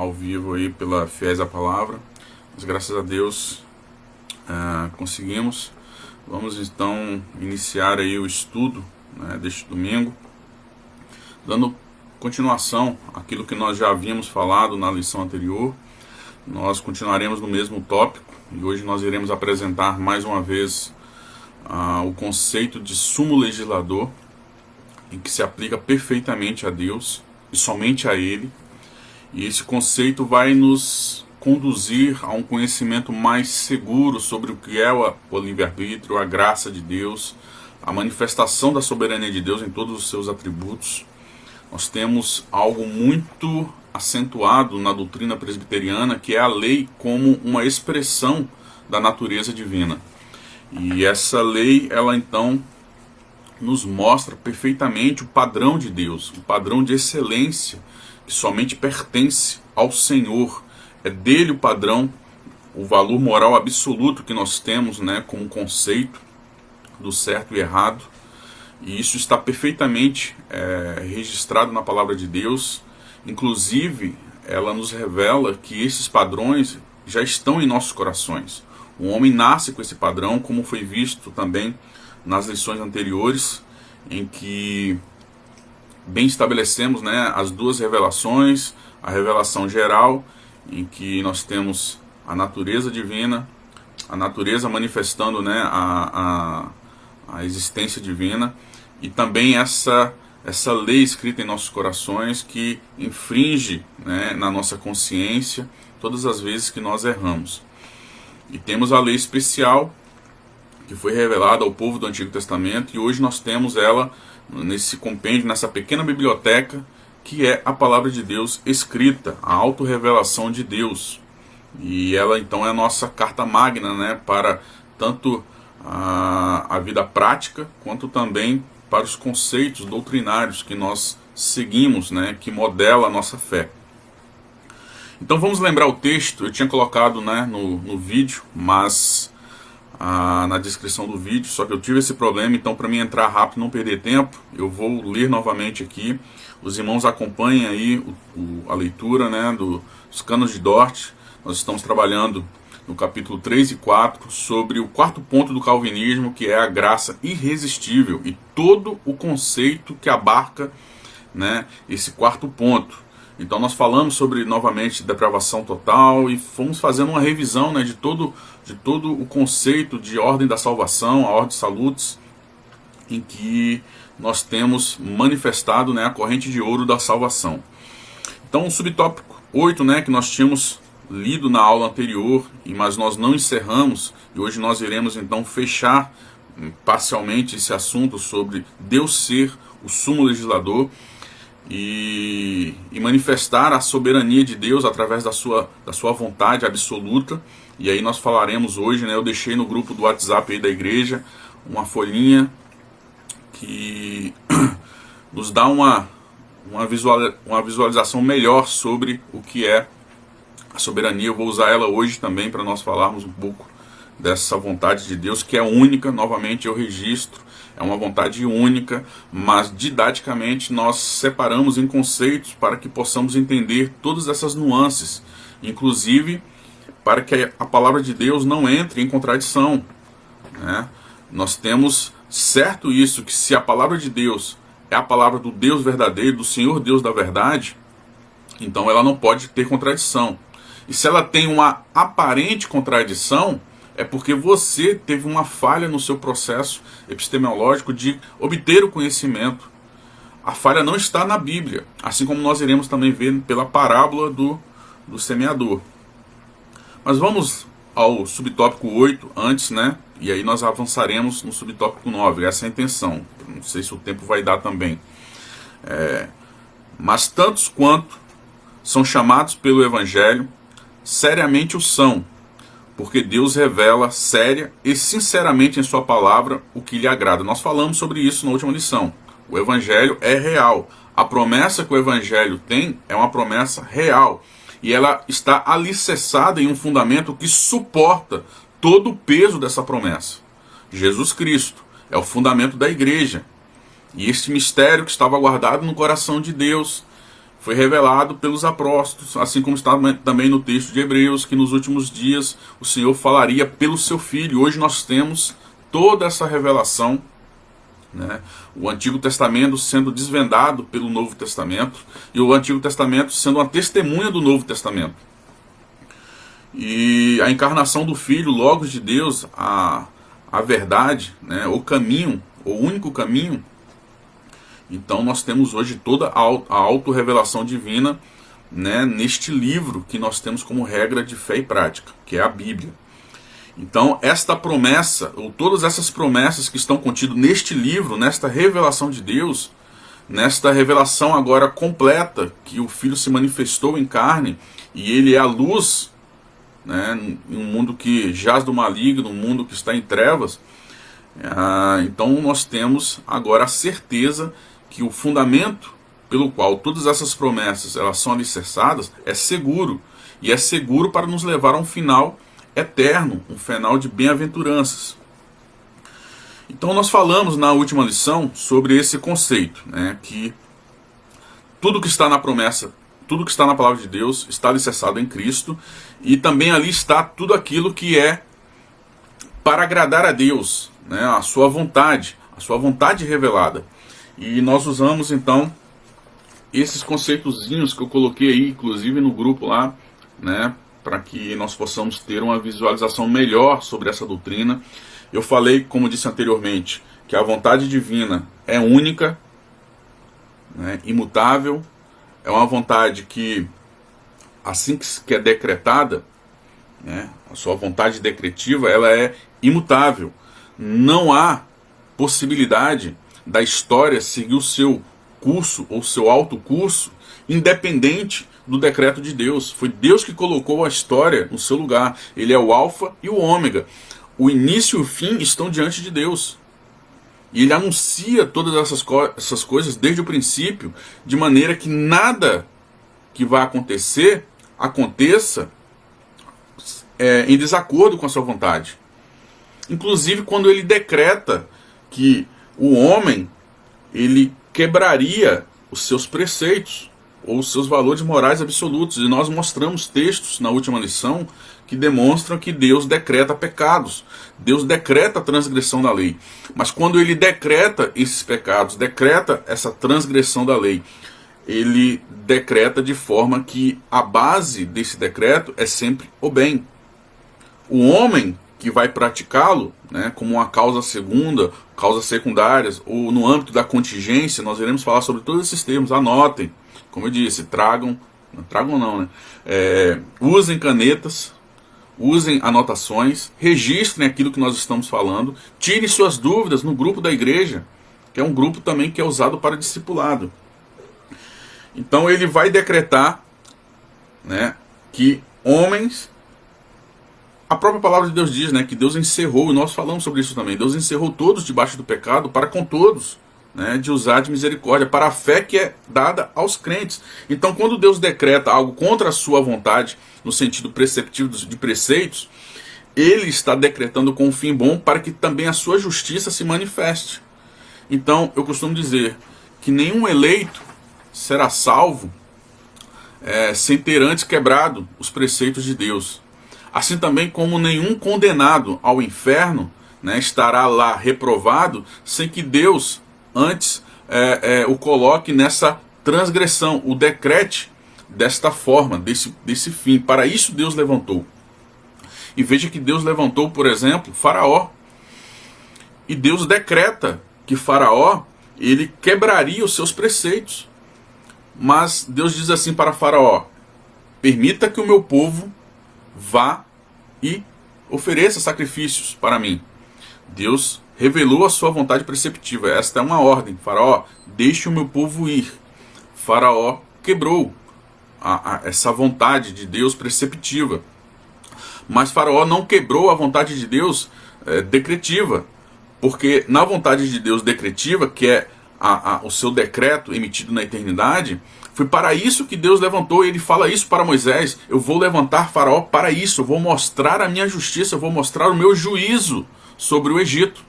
ao vivo aí pela Fiéis à Palavra, mas graças a Deus conseguimos. Vamos então iniciar aí o estudo, né, deste domingo, dando continuação àquilo que nós já havíamos falado na lição anterior. Nós continuaremos no mesmo tópico e hoje nós iremos apresentar mais uma vez o conceito de sumo legislador, em que se aplica perfeitamente a Deus e somente a Ele. E esse conceito vai nos conduzir a um conhecimento mais seguro sobre o que é o livre-arbítrio, a graça de Deus, a manifestação da soberania de Deus em todos os seus atributos. Nós temos algo muito acentuado na doutrina presbiteriana, que é a lei como uma expressão da natureza divina. E essa lei, ela então nos mostra perfeitamente o padrão de Deus, o padrão de excelência que somente pertence ao Senhor. É dele o padrão, o valor moral absoluto que nós temos, né, como conceito do certo e errado. E isso está perfeitamente registrado na palavra de Deus. Inclusive, ela nos revela que esses padrões já estão em nossos corações. O homem nasce com esse padrão, como foi visto também nas lições anteriores, em que bem estabelecemos, né, as duas revelações, a revelação geral, em que nós temos a natureza divina, a natureza manifestando, né, a existência divina, e também essa lei escrita em nossos corações que infringe, né, na nossa consciência todas as vezes que nós erramos. E temos a lei especial, que foi revelada ao povo do Antigo Testamento, e hoje nós temos ela nesse compêndio, nessa pequena biblioteca, que é a palavra de Deus escrita, a autorrevelação de Deus. E ela então é a nossa carta magna, né, para tanto a vida prática, quanto também para os conceitos doutrinários que nós seguimos, né, que modela a nossa fé. Então vamos lembrar o texto. Eu tinha colocado, né, no vídeo, mas na descrição do vídeo, só que eu tive esse problema, então para mim entrar rápido e não perder tempo, eu vou ler novamente aqui. Os irmãos acompanhem aí a leitura, né, dos Cânones de Dort. Nós estamos trabalhando no capítulo 3 e 4 sobre o quarto ponto do calvinismo, que é a graça irresistível, e todo o conceito que abarca, né, esse quarto ponto. Então nós falamos sobre, novamente, depravação total e fomos fazendo uma revisão, né, de todo o conceito de ordem da salvação, a ordem salutis, em que nós temos manifestado, né, a corrente de ouro da salvação. Então o subtópico 8, né, que nós tínhamos lido na aula anterior, mas nós não encerramos, e hoje nós iremos então fechar parcialmente esse assunto sobre Deus ser o sumo legislador, e manifestar a soberania de Deus através da sua vontade absoluta. E aí nós falaremos hoje, né, eu deixei no grupo do WhatsApp aí da igreja uma folhinha que nos dá uma visualização melhor sobre o que é a soberania. Eu vou usar ela hoje também para nós falarmos um pouco dessa vontade de Deus, que é única. Novamente eu registro, é uma vontade única, mas didaticamente nós separamos em conceitos para que possamos entender todas essas nuances, inclusive para que a palavra de Deus não entre em contradição, né? Nós temos certo isso, que se a palavra de Deus é a palavra do Deus verdadeiro, do Senhor Deus da verdade, então ela não pode ter contradição. E se ela tem uma aparente contradição, é porque você teve uma falha no seu processo epistemológico de obter o conhecimento. A falha não está na Bíblia, assim como nós iremos também ver pela parábola do semeador. Mas vamos ao subtópico 8 antes, né? E aí nós avançaremos no subtópico 9. Essa é a intenção. Não sei se o tempo vai dar também. Mas tantos quanto são chamados pelo Evangelho, seriamente o são, porque Deus revela séria e sinceramente em sua palavra o que lhe agrada. Nós falamos sobre isso na última lição. O Evangelho é real. A promessa que o Evangelho tem é uma promessa real. E ela está alicerçada em um fundamento que suporta todo o peso dessa promessa. Jesus Cristo é o fundamento da igreja. E este mistério que estava guardado no coração de Deus foi revelado pelos apóstolos, assim como está também no texto de Hebreus, que nos últimos dias o Senhor falaria pelo seu Filho. Hoje nós temos toda essa revelação, né? O Antigo Testamento sendo desvendado pelo Novo Testamento, e o Antigo Testamento sendo uma testemunha do Novo Testamento. E a encarnação do Filho, Logos de Deus, a verdade, né? O caminho, o único caminho. Então nós temos hoje toda a autorrevelação divina, né, neste livro que nós temos como regra de fé e prática, que é a Bíblia. Então esta promessa, ou todas essas promessas que estão contidas neste livro, nesta revelação de Deus, nesta revelação agora completa, que o Filho se manifestou em carne, e ele é a luz, né, em um mundo que jaz do maligno, um mundo que está em trevas. Então nós temos agora a certeza que o fundamento pelo qual todas essas promessas elas são alicerçadas é seguro, e é seguro para nos levar a um final eterno, um final de bem-aventuranças. Então nós falamos na última lição sobre esse conceito, né, que tudo que está na promessa, tudo que está na palavra de Deus está alicerçado em Cristo, e também ali está tudo aquilo que é para agradar a Deus, né, a sua vontade revelada. E nós usamos então esses conceitozinhos que eu coloquei aí, inclusive no grupo lá, né, para que nós possamos ter uma visualização melhor sobre essa doutrina. Eu falei, como disse anteriormente, que a vontade divina é única, né, imutável, é uma vontade que, assim que é decretada, né, a sua vontade decretiva, ela é imutável. Não há possibilidade da história seguir o seu curso ou seu alto curso independente do decreto de Deus. Foi Deus que colocou a história no seu lugar. Ele é o alfa e o ômega. O início e o fim estão diante de Deus. E ele anuncia todas essas coisas desde o princípio, de maneira que nada que vai aconteça em desacordo com a sua vontade. Inclusive quando ele decreta que o homem ele quebraria os seus preceitos ou os seus valores morais absolutos. E nós mostramos textos na última lição que demonstram que Deus decreta pecados, Deus decreta a transgressão da lei. Mas quando ele decreta esses pecados, decreta essa transgressão da lei, ele decreta de forma que a base desse decreto é sempre o bem. O homem que vai praticá-lo, né, como uma causa segunda, causas secundárias, ou no âmbito da contingência, nós iremos falar sobre todos esses termos. Anotem, como eu disse, usem canetas, usem anotações, registrem aquilo que nós estamos falando, tirem suas dúvidas no grupo da igreja, que é um grupo também que é usado para discipulado. Então ele vai decretar, né, que homens... A própria palavra de Deus diz, né, que Deus encerrou, e nós falamos sobre isso também, Deus encerrou todos debaixo do pecado para com todos, né, de usar de misericórdia, para a fé que é dada aos crentes. Então quando Deus decreta algo contra a sua vontade, no sentido preceptivo de preceitos, ele está decretando com um fim bom para que também a sua justiça se manifeste. Então eu costumo dizer que nenhum eleito será salvo sem ter antes quebrado os preceitos de Deus. Assim também como nenhum condenado ao inferno, né, estará lá reprovado sem que Deus antes o coloque nessa transgressão, o decrete desta forma, desse fim. Para isso Deus levantou. E veja que Deus levantou, por exemplo, Faraó. E Deus decreta que Faraó ele quebraria os seus preceitos. Mas Deus diz assim para Faraó: permita que o meu povo vá e ofereça sacrifícios para mim. Deus revelou a sua vontade preceptiva. Esta é uma ordem. Faraó, deixe o meu povo ir. Faraó quebrou essa vontade de Deus preceptiva. Mas Faraó não quebrou a vontade de Deus decretiva. Porque na vontade de Deus decretiva, que é o seu decreto emitido na eternidade, foi para isso que Deus levantou. Ele fala isso para Moisés: eu vou levantar Faraó para isso, eu vou mostrar a minha justiça, eu vou mostrar o meu juízo sobre o Egito.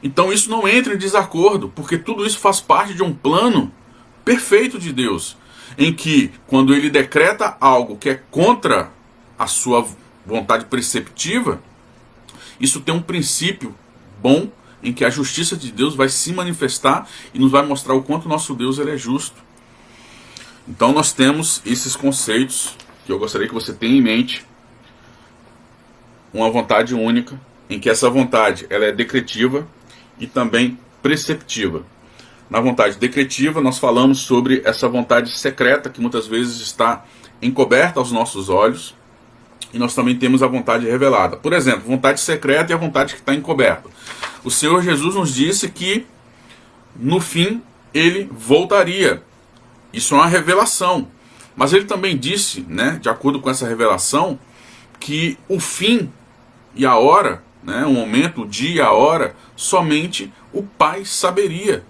Então isso não entra em desacordo, porque tudo isso faz parte de um plano perfeito de Deus. em que, quando ele decreta algo que é contra a sua vontade preceptiva, isso tem um princípio bom, em que a justiça de Deus vai se manifestar e nos vai mostrar o quanto nosso Deus ele é justo. Então nós temos esses conceitos que eu gostaria que você tenha em mente. Uma vontade única, em que essa vontade ela é decretiva e também preceptiva. Na vontade decretiva, nós falamos sobre essa vontade secreta, que muitas vezes está encoberta aos nossos olhos, e nós também temos a vontade revelada. Por exemplo, vontade secreta e a vontade que está encoberta. O Senhor Jesus nos disse que, no fim, ele voltaria. Isso é uma revelação. Mas ele também disse, né, de acordo com essa revelação, que o fim e a hora, né, o momento, o dia, a hora, somente o Pai saberia.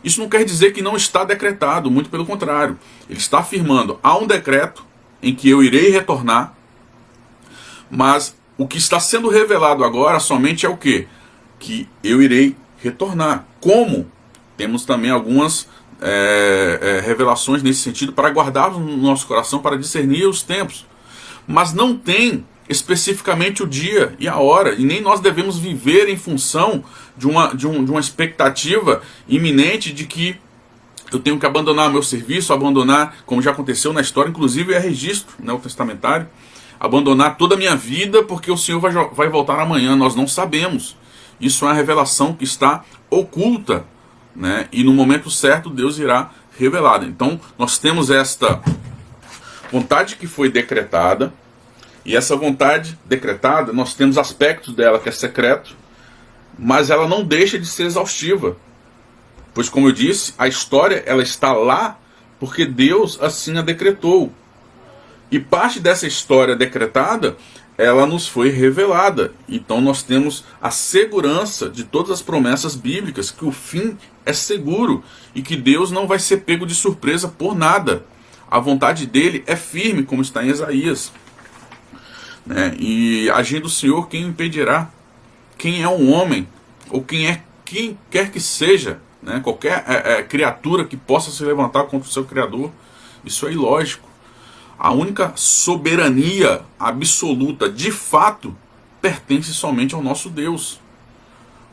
Isso não quer dizer que não está decretado, muito pelo contrário. Ele está afirmando, há um decreto em que eu irei retornar, mas o que está sendo revelado agora somente é o quê? Que eu irei retornar. Como? Temos também algumas revelações nesse sentido para guardarmos no nosso coração, para discernir os tempos. Mas não tem especificamente o dia e a hora, e nem nós devemos viver em função de uma expectativa iminente de que eu tenho que abandonar meu serviço, abandonar, como já aconteceu na história, inclusive é registro neotestamentário, abandonar toda a minha vida porque o Senhor vai voltar amanhã. Nós não sabemos. Isso é uma revelação que está oculta, né? E no momento certo Deus irá revelá-la. Então nós temos esta vontade que foi decretada, e essa vontade decretada, nós temos aspectos dela que é secreto, mas ela não deixa de ser exaustiva. Pois, como eu disse, a história ela está lá porque Deus assim a decretou. E parte dessa história decretada, ela nos foi revelada. Então nós temos a segurança de todas as promessas bíblicas, que o fim é seguro e que Deus não vai ser pego de surpresa por nada. A vontade dele é firme, como está em Isaías. E agindo o Senhor, quem o impedirá? Quem é um homem, ou quem quer que seja, né? Qualquer criatura que possa se levantar contra o seu Criador, isso é ilógico. A única soberania absoluta, de fato, pertence somente ao nosso Deus.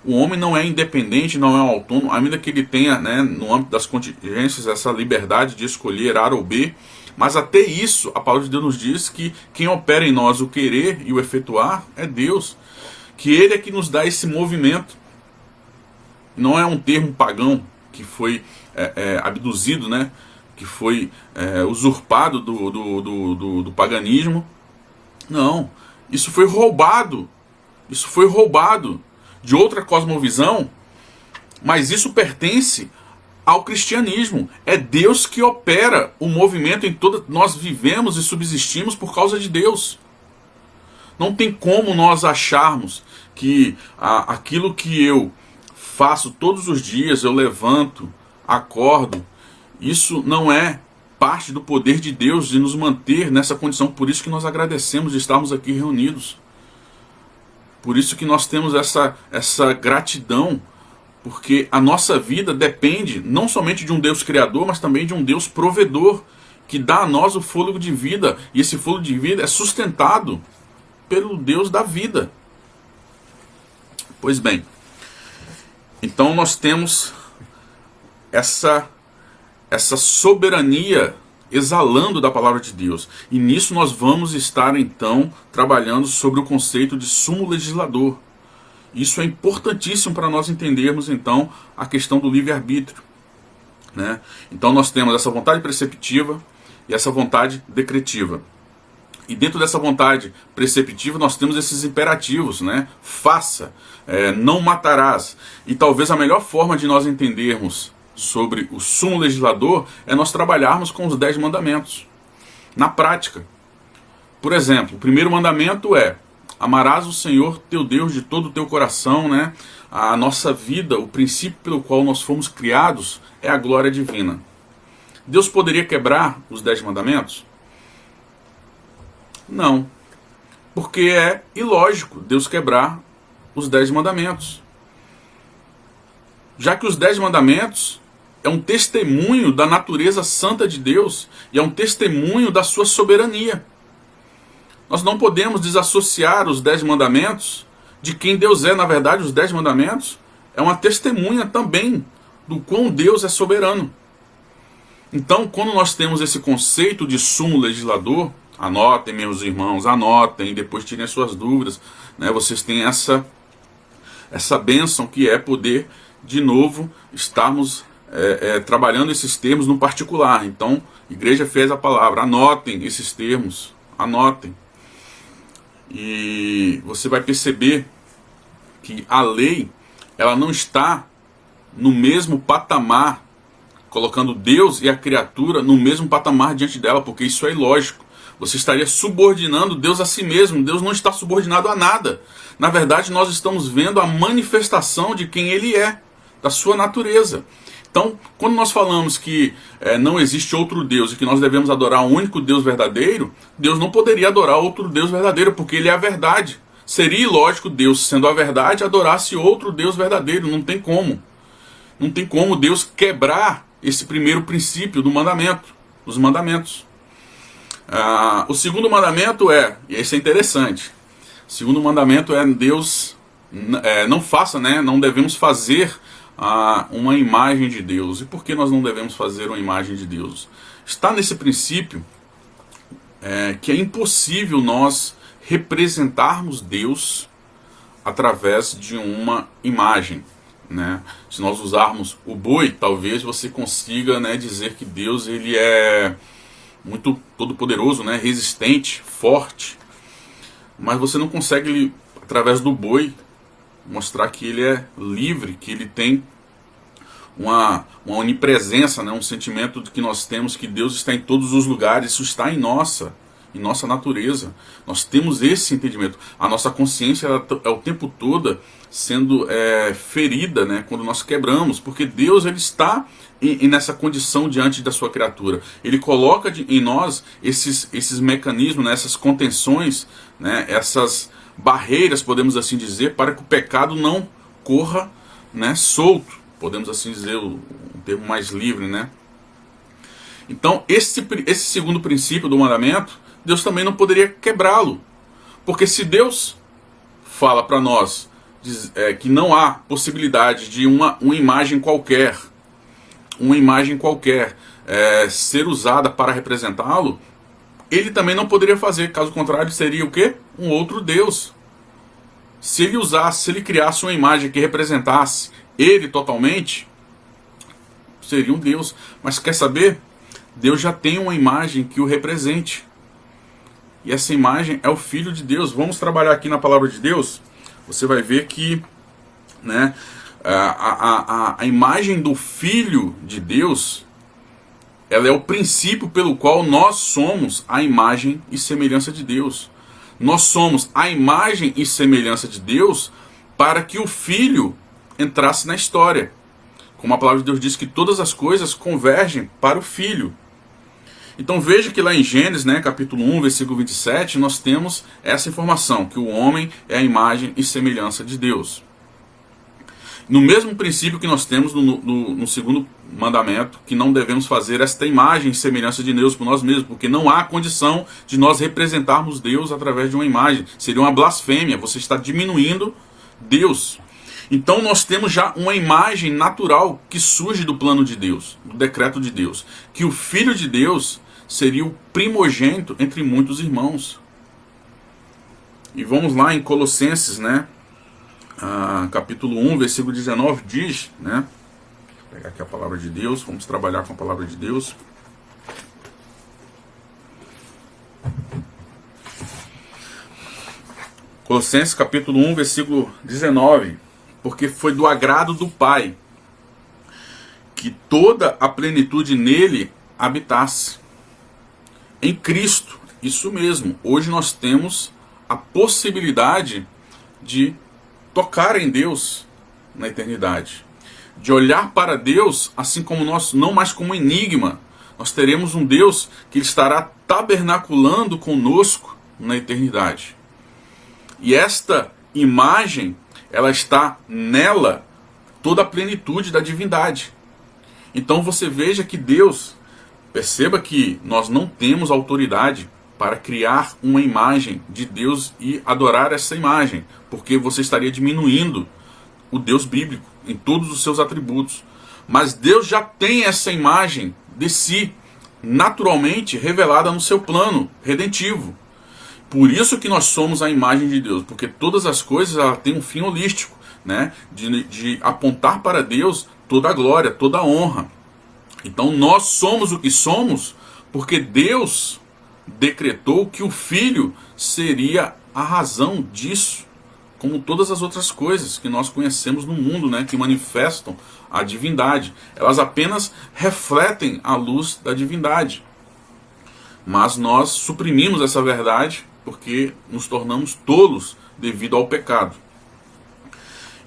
O homem não é independente, não é autônomo, ainda que ele tenha, né, no âmbito das contingências, essa liberdade de escolher A ou B, mas até isso, a palavra de Deus nos diz que quem opera em nós o querer e o efetuar é Deus, que Ele é que nos dá esse movimento. Não é um termo pagão que foi abduzido, né, que foi usurpado do paganismo. Não, isso foi roubado de outra cosmovisão, mas isso pertence ao cristianismo. É Deus que opera o movimento em todo. Nós vivemos e subsistimos por causa de Deus. Não tem como nós acharmos que aquilo que eu faço todos os dias, eu levanto, acordo, isso não é parte do poder de Deus de nos manter nessa condição. Por isso que nós agradecemos de estarmos aqui reunidos. Por isso que nós temos essa gratidão, porque a nossa vida depende não somente de um Deus criador, mas também de um Deus provedor, que dá a nós o fôlego de vida, e esse fôlego de vida é sustentado pelo Deus da vida. Pois bem, então nós temos essa soberania exalando da palavra de Deus. E nisso nós vamos estar então trabalhando sobre o conceito de sumo legislador. Isso é importantíssimo para nós entendermos então a questão do livre-arbítrio, né? Então nós temos essa vontade preceptiva e essa vontade decretiva. E dentro dessa vontade preceptiva nós temos esses imperativos, né? Faça, não matarás. E talvez a melhor forma de nós entendermos sobre o sumo legislador é nós trabalharmos com os 10 mandamentos na prática. Por exemplo, o primeiro mandamento é: amarás o Senhor teu Deus de todo o teu coração, né? A nossa vida, o princípio pelo qual nós fomos criados é a glória divina. Deus poderia quebrar os 10 mandamentos? Não, porque é ilógico Deus quebrar os 10 mandamentos. Já que os 10 mandamentos, é um testemunho da natureza santa de Deus e é um testemunho da sua soberania. Nós não podemos desassociar os 10 mandamentos de quem Deus é. Na verdade, os 10 mandamentos é uma testemunha também do quão Deus é soberano. Então, quando nós temos esse conceito de sumo legislador, anotem, meus irmãos, anotem, depois tirem as suas dúvidas, né? Vocês têm essa bênção que é poder, de novo, estarmos trabalhando esses termos no particular. Então, Igreja Fiéis à Palavra, anotem esses termos, anotem. E você vai perceber que a lei, ela não está no mesmo patamar, colocando Deus e a criatura no mesmo patamar diante dela, porque isso é ilógico. Você estaria subordinando Deus a si mesmo. Deus não está subordinado a nada. Na verdade, nós estamos vendo a manifestação de quem Ele é, da sua natureza. Então, quando nós falamos que não existe outro Deus e que nós devemos adorar o único Deus verdadeiro, Deus não poderia adorar outro Deus verdadeiro, porque Ele é a verdade. Seria ilógico Deus, sendo a verdade, adorasse outro Deus verdadeiro. Não tem como. Não tem como Deus quebrar esse primeiro princípio do mandamento, dos mandamentos. O segundo mandamento e esse é interessante, o segundo mandamento Deus não faça, não devemos fazer uma imagem de Deus. E por que nós não devemos fazer uma imagem de Deus? Está nesse princípio que é impossível nós representarmos Deus através de uma imagem, né? Se nós usarmos o boi, talvez você consiga, dizer que Deus ele é muito todo-poderoso, resistente, forte, mas você não consegue, através do boi, mostrar que ele é livre, que ele tem uma onipresença, um sentimento de que nós temos que Deus está em todos os lugares. Isso está em nossa natureza. Nós temos esse entendimento. A nossa consciência é o tempo todo sendo ferida, quando nós quebramos, porque Deus ele está nessa condição diante da sua criatura. Ele coloca em nós esses mecanismos, essas contenções, essas barreiras, podemos assim dizer, para que o pecado não corra solto. Podemos assim dizer, um termo mais livre. Então, esse segundo princípio do mandamento, Deus também não poderia quebrá-lo. Porque se Deus fala para nós que não há possibilidade de uma imagem qualquer, ser usada para representá-lo, ele também não poderia fazer. Caso contrário, seria o quê? Um outro Deus. Se ele criasse uma imagem que representasse ele totalmente, seria um Deus. Mas quer saber? Deus já tem uma imagem que o represente. E essa imagem é o Filho de Deus. Vamos trabalhar aqui na palavra de Deus. Você vai ver que a imagem do Filho de Deus, ela é o princípio pelo qual nós somos a imagem e semelhança de Deus. Nós somos a imagem e semelhança de Deus para que o Filho entrasse na história. Como a palavra de Deus diz que todas as coisas convergem para o Filho. Então veja que lá em Gênesis, capítulo 1, versículo 27, nós temos essa informação, que o homem é a imagem e semelhança de Deus. No mesmo princípio que nós temos no segundo mandamento, que não devemos fazer esta imagem e semelhança de Deus por nós mesmos, porque não há condição de nós representarmos Deus através de uma imagem. Seria uma blasfêmia, você está diminuindo Deus. Então nós temos já uma imagem natural que surge do plano de Deus, do decreto de Deus, que o Filho de Deus seria o primogênito entre muitos irmãos. E vamos lá em Colossenses, capítulo 1, versículo 19, diz, vou pegar aqui a palavra de Deus, vamos trabalhar com a palavra de Deus. Colossenses capítulo 1, versículo 19. Porque foi do agrado do Pai que toda a plenitude nele habitasse. Em Cristo, isso mesmo. Hoje nós temos a possibilidade de tocar em Deus na eternidade. De olhar para Deus, assim como nós, não mais como um enigma. Nós teremos um Deus que estará tabernaculando conosco na eternidade. E esta imagem, ela está nela toda a plenitude da divindade. Então você veja que Deus, perceba que nós não temos autoridade para criar uma imagem de Deus e adorar essa imagem, porque você estaria diminuindo o Deus bíblico em todos os seus atributos. Mas Deus já tem essa imagem de si, naturalmente revelada no seu plano redentivo. Por isso que nós somos a imagem de Deus, porque todas as coisas ela têm um fim holístico, né? de apontar para Deus toda a glória, toda a honra. Então nós somos o que somos porque Deus decretou que o Filho seria a razão disso, como todas as outras coisas que nós conhecemos no mundo, né, que manifestam a divindade. Elas apenas refletem a luz da divindade. Mas nós suprimimos essa verdade porque nos tornamos tolos devido ao pecado.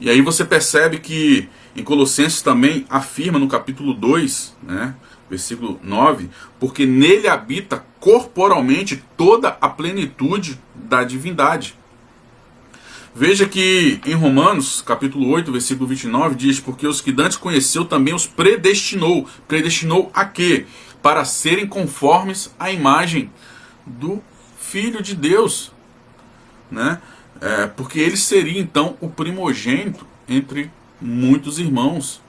E aí você percebe que em Colossenses também afirma no capítulo 2, né, versículo 9, porque nele habita corporalmente toda a plenitude da divindade. Veja que em Romanos, capítulo 8, versículo 29, diz, porque os que dantes conheceu também os predestinou. Predestinou a quê? Para serem conformes à imagem do Filho de Deus, né? Porque ele seria então o primogênito entre muitos irmãos.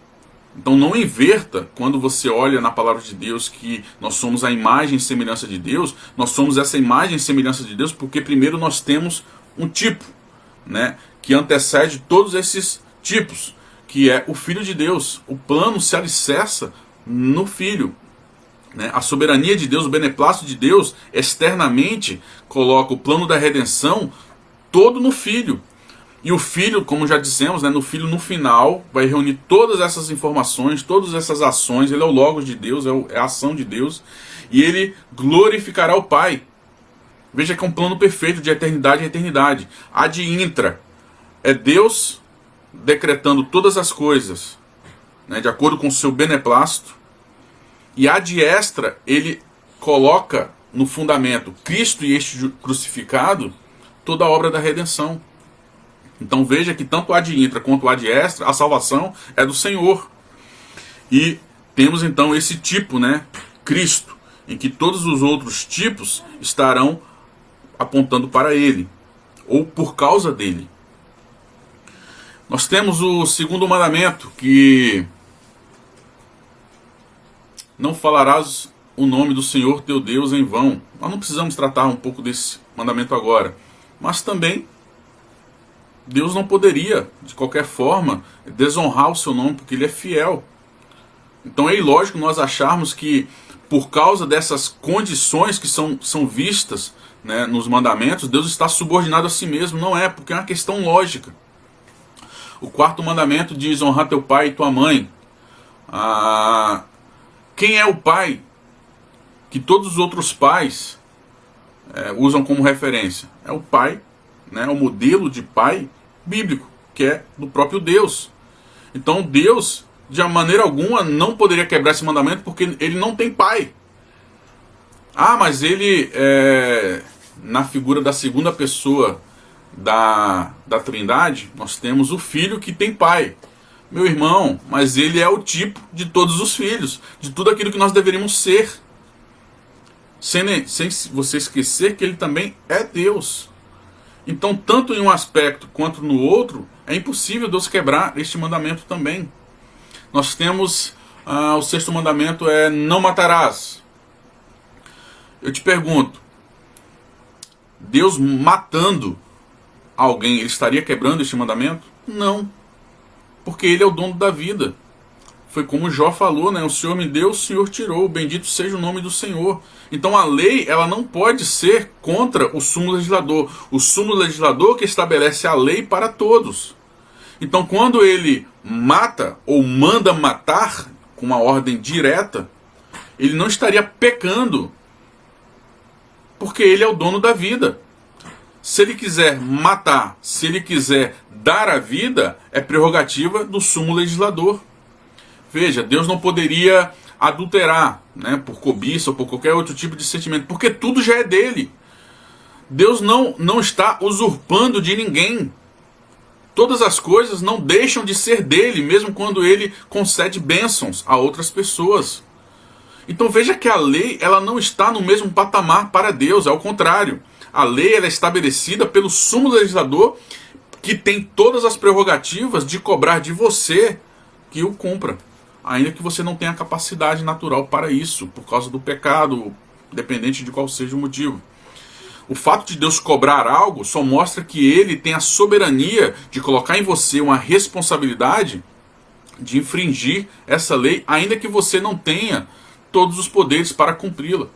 Então não inverta quando você olha na palavra de Deus que nós somos a imagem e semelhança de Deus. Nós somos essa imagem e semelhança de Deus porque primeiro nós temos um tipo, né, que antecede todos esses tipos, que é o Filho de Deus. O plano se alicerça no Filho, né? A soberania de Deus, o beneplácito de Deus, externamente coloca o plano da redenção todo no Filho. E o Filho, como já dissemos, né, no Filho no final vai reunir todas essas informações, todas essas ações. Ele é o Logos de Deus, é a ação de Deus, e ele glorificará o Pai. Veja que é um plano perfeito de eternidade em eternidade. Ad intra é Deus decretando todas as coisas, né, de acordo com o seu beneplácito. E ad extra ele coloca no fundamento Cristo e este crucificado toda a obra da redenção. Então veja que tanto ad intra quanto ad extra, a salvação é do Senhor. E temos então esse tipo, né, Cristo, em que todos os outros tipos estarão apontando para ele, ou por causa dele. Nós temos o segundo mandamento, que não falarás o nome do Senhor teu Deus em vão. Nós não precisamos tratar um pouco desse mandamento agora, mas também Deus não poderia, de qualquer forma, desonrar o seu nome, porque ele é fiel. Então é ilógico nós acharmos que, por causa dessas condições que são vistas, né, nos mandamentos, Deus está subordinado a si mesmo. Não é, porque é uma questão lógica. O quarto mandamento diz, honrar teu pai e tua mãe. Quem é o pai que todos os outros pais usam como referência? É o pai, né, o modelo de pai bíblico, que é do próprio Deus. Então Deus, de maneira alguma, não poderia quebrar esse mandamento porque ele não tem pai. Mas ele, na figura da segunda pessoa da Trindade, nós temos o Filho que tem pai. Meu irmão, mas ele é o tipo de todos os filhos, de tudo aquilo que nós deveríamos ser. Sem você esquecer que ele também é Deus. Então, tanto em um aspecto quanto no outro, é impossível Deus quebrar este mandamento também. Nós temos o sexto mandamento, não matarás. Eu te pergunto, Deus matando alguém, ele estaria quebrando este mandamento? Não, porque ele é o dono da vida. Foi como Jó falou, né? O Senhor me deu, o Senhor tirou, bendito seja o nome do Senhor. Então a lei, ela não pode ser contra o sumo legislador. O sumo legislador que estabelece a lei para todos. Então quando ele mata ou manda matar com uma ordem direta, ele não estaria pecando, porque ele é o dono da vida. Se ele quiser matar, se ele quiser dar a vida, é prerrogativa do sumo legislador. Veja, Deus não poderia adulterar, né, por cobiça ou por qualquer outro tipo de sentimento, porque tudo já é dele. Deus não está usurpando de ninguém. todas as coisas não deixam de ser dele, mesmo quando ele concede bênçãos a outras pessoas. Então veja que a lei, ela não está no mesmo patamar para Deus, ao contrário. A lei, ela é estabelecida pelo sumo legislador, que tem todas as prerrogativas de cobrar de você que o cumpra, ainda que você não tenha capacidade natural para isso, por causa do pecado, dependente de qual seja o motivo. O fato de Deus cobrar algo só mostra que ele tem a soberania de colocar em você uma responsabilidade de infringir essa lei, ainda que você não tenha todos os poderes para cumpri-la.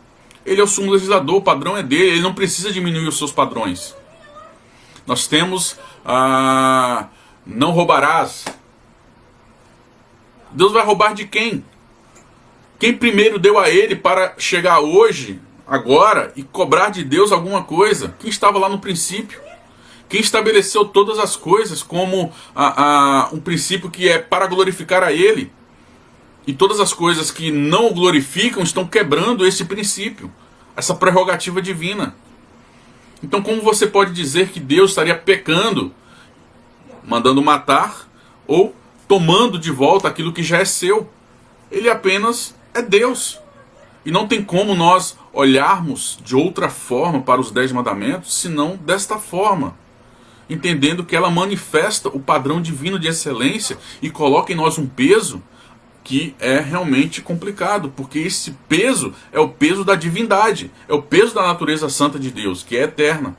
Ele é o sumo legislador, o padrão é dele, ele não precisa diminuir os seus padrões. Nós temos não roubarás. Deus vai roubar de quem? Quem primeiro deu a ele para chegar hoje, agora, e cobrar de Deus alguma coisa? Quem estava lá no princípio? Quem estabeleceu todas as coisas como um princípio que é para glorificar a ele? E todas as coisas que não o glorificam estão quebrando esse princípio, essa prerrogativa divina. Então como você pode dizer que Deus estaria pecando, mandando matar, ou tomando de volta aquilo que já é seu? Ele apenas é Deus. E não tem como nós olharmos de outra forma para os 10 mandamentos, senão desta forma, entendendo que ela manifesta o padrão divino de excelência e coloca em nós um peso que é realmente complicado, porque esse peso é o peso da divindade, é o peso da natureza santa de Deus, que é eterna.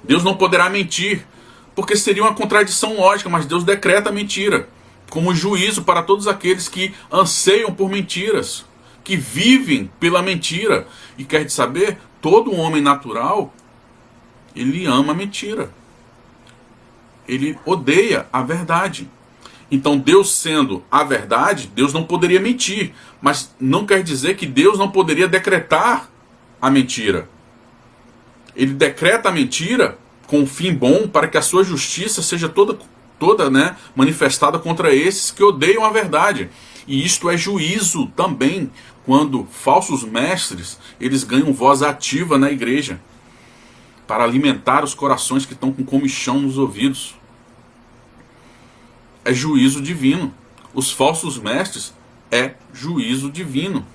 Deus não poderá mentir, porque seria uma contradição lógica, mas Deus decreta a mentira, como juízo para todos aqueles que anseiam por mentiras, que vivem pela mentira. E quer saber, todo homem natural, ele ama a mentira, ele odeia a verdade. Então Deus sendo a verdade, Deus não poderia mentir, mas não quer dizer que Deus não poderia decretar a mentira. Ele decreta a mentira com um fim bom, para que a sua justiça seja toda manifestada contra esses que odeiam a verdade. E isto é juízo também, quando falsos mestres, eles ganham voz ativa na igreja, para alimentar os corações que estão com comichão nos ouvidos. É juízo divino. Os falsos mestres é juízo divino.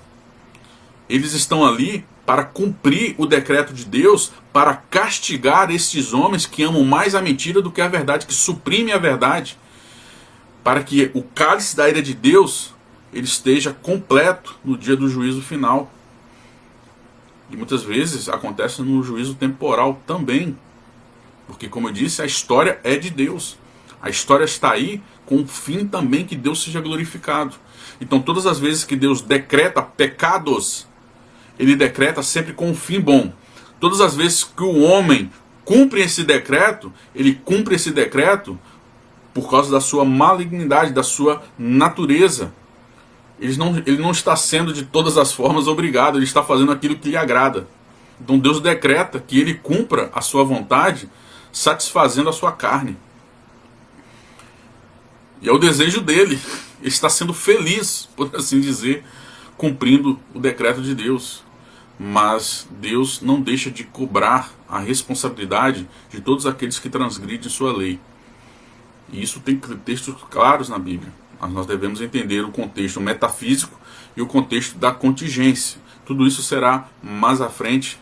Eles estão ali para cumprir o decreto de Deus, para castigar estes homens que amam mais a mentira do que a verdade, que suprimem a verdade, para que o cálice da ira de Deus ele esteja completo no dia do juízo final. E muitas vezes acontece no juízo temporal também, porque, como eu disse, a história é de Deus. A história está aí com o fim também que Deus seja glorificado. Então todas as vezes que Deus decreta pecados, ele decreta sempre com um fim bom. Todas as vezes que o homem cumpre esse decreto, ele cumpre esse decreto por causa da sua malignidade, da sua natureza. Ele não está sendo de todas as formas obrigado, ele está fazendo aquilo que lhe agrada. Então Deus decreta que ele cumpra a sua vontade, satisfazendo a sua carne. E é o desejo dele. Ele está sendo feliz, por assim dizer, cumprindo o decreto de Deus. Mas Deus não deixa de cobrar a responsabilidade de todos aqueles que transgridem sua lei. E isso tem textos claros na Bíblia. Mas nós devemos entender o contexto metafísico e o contexto da contingência. Tudo isso será mais à frente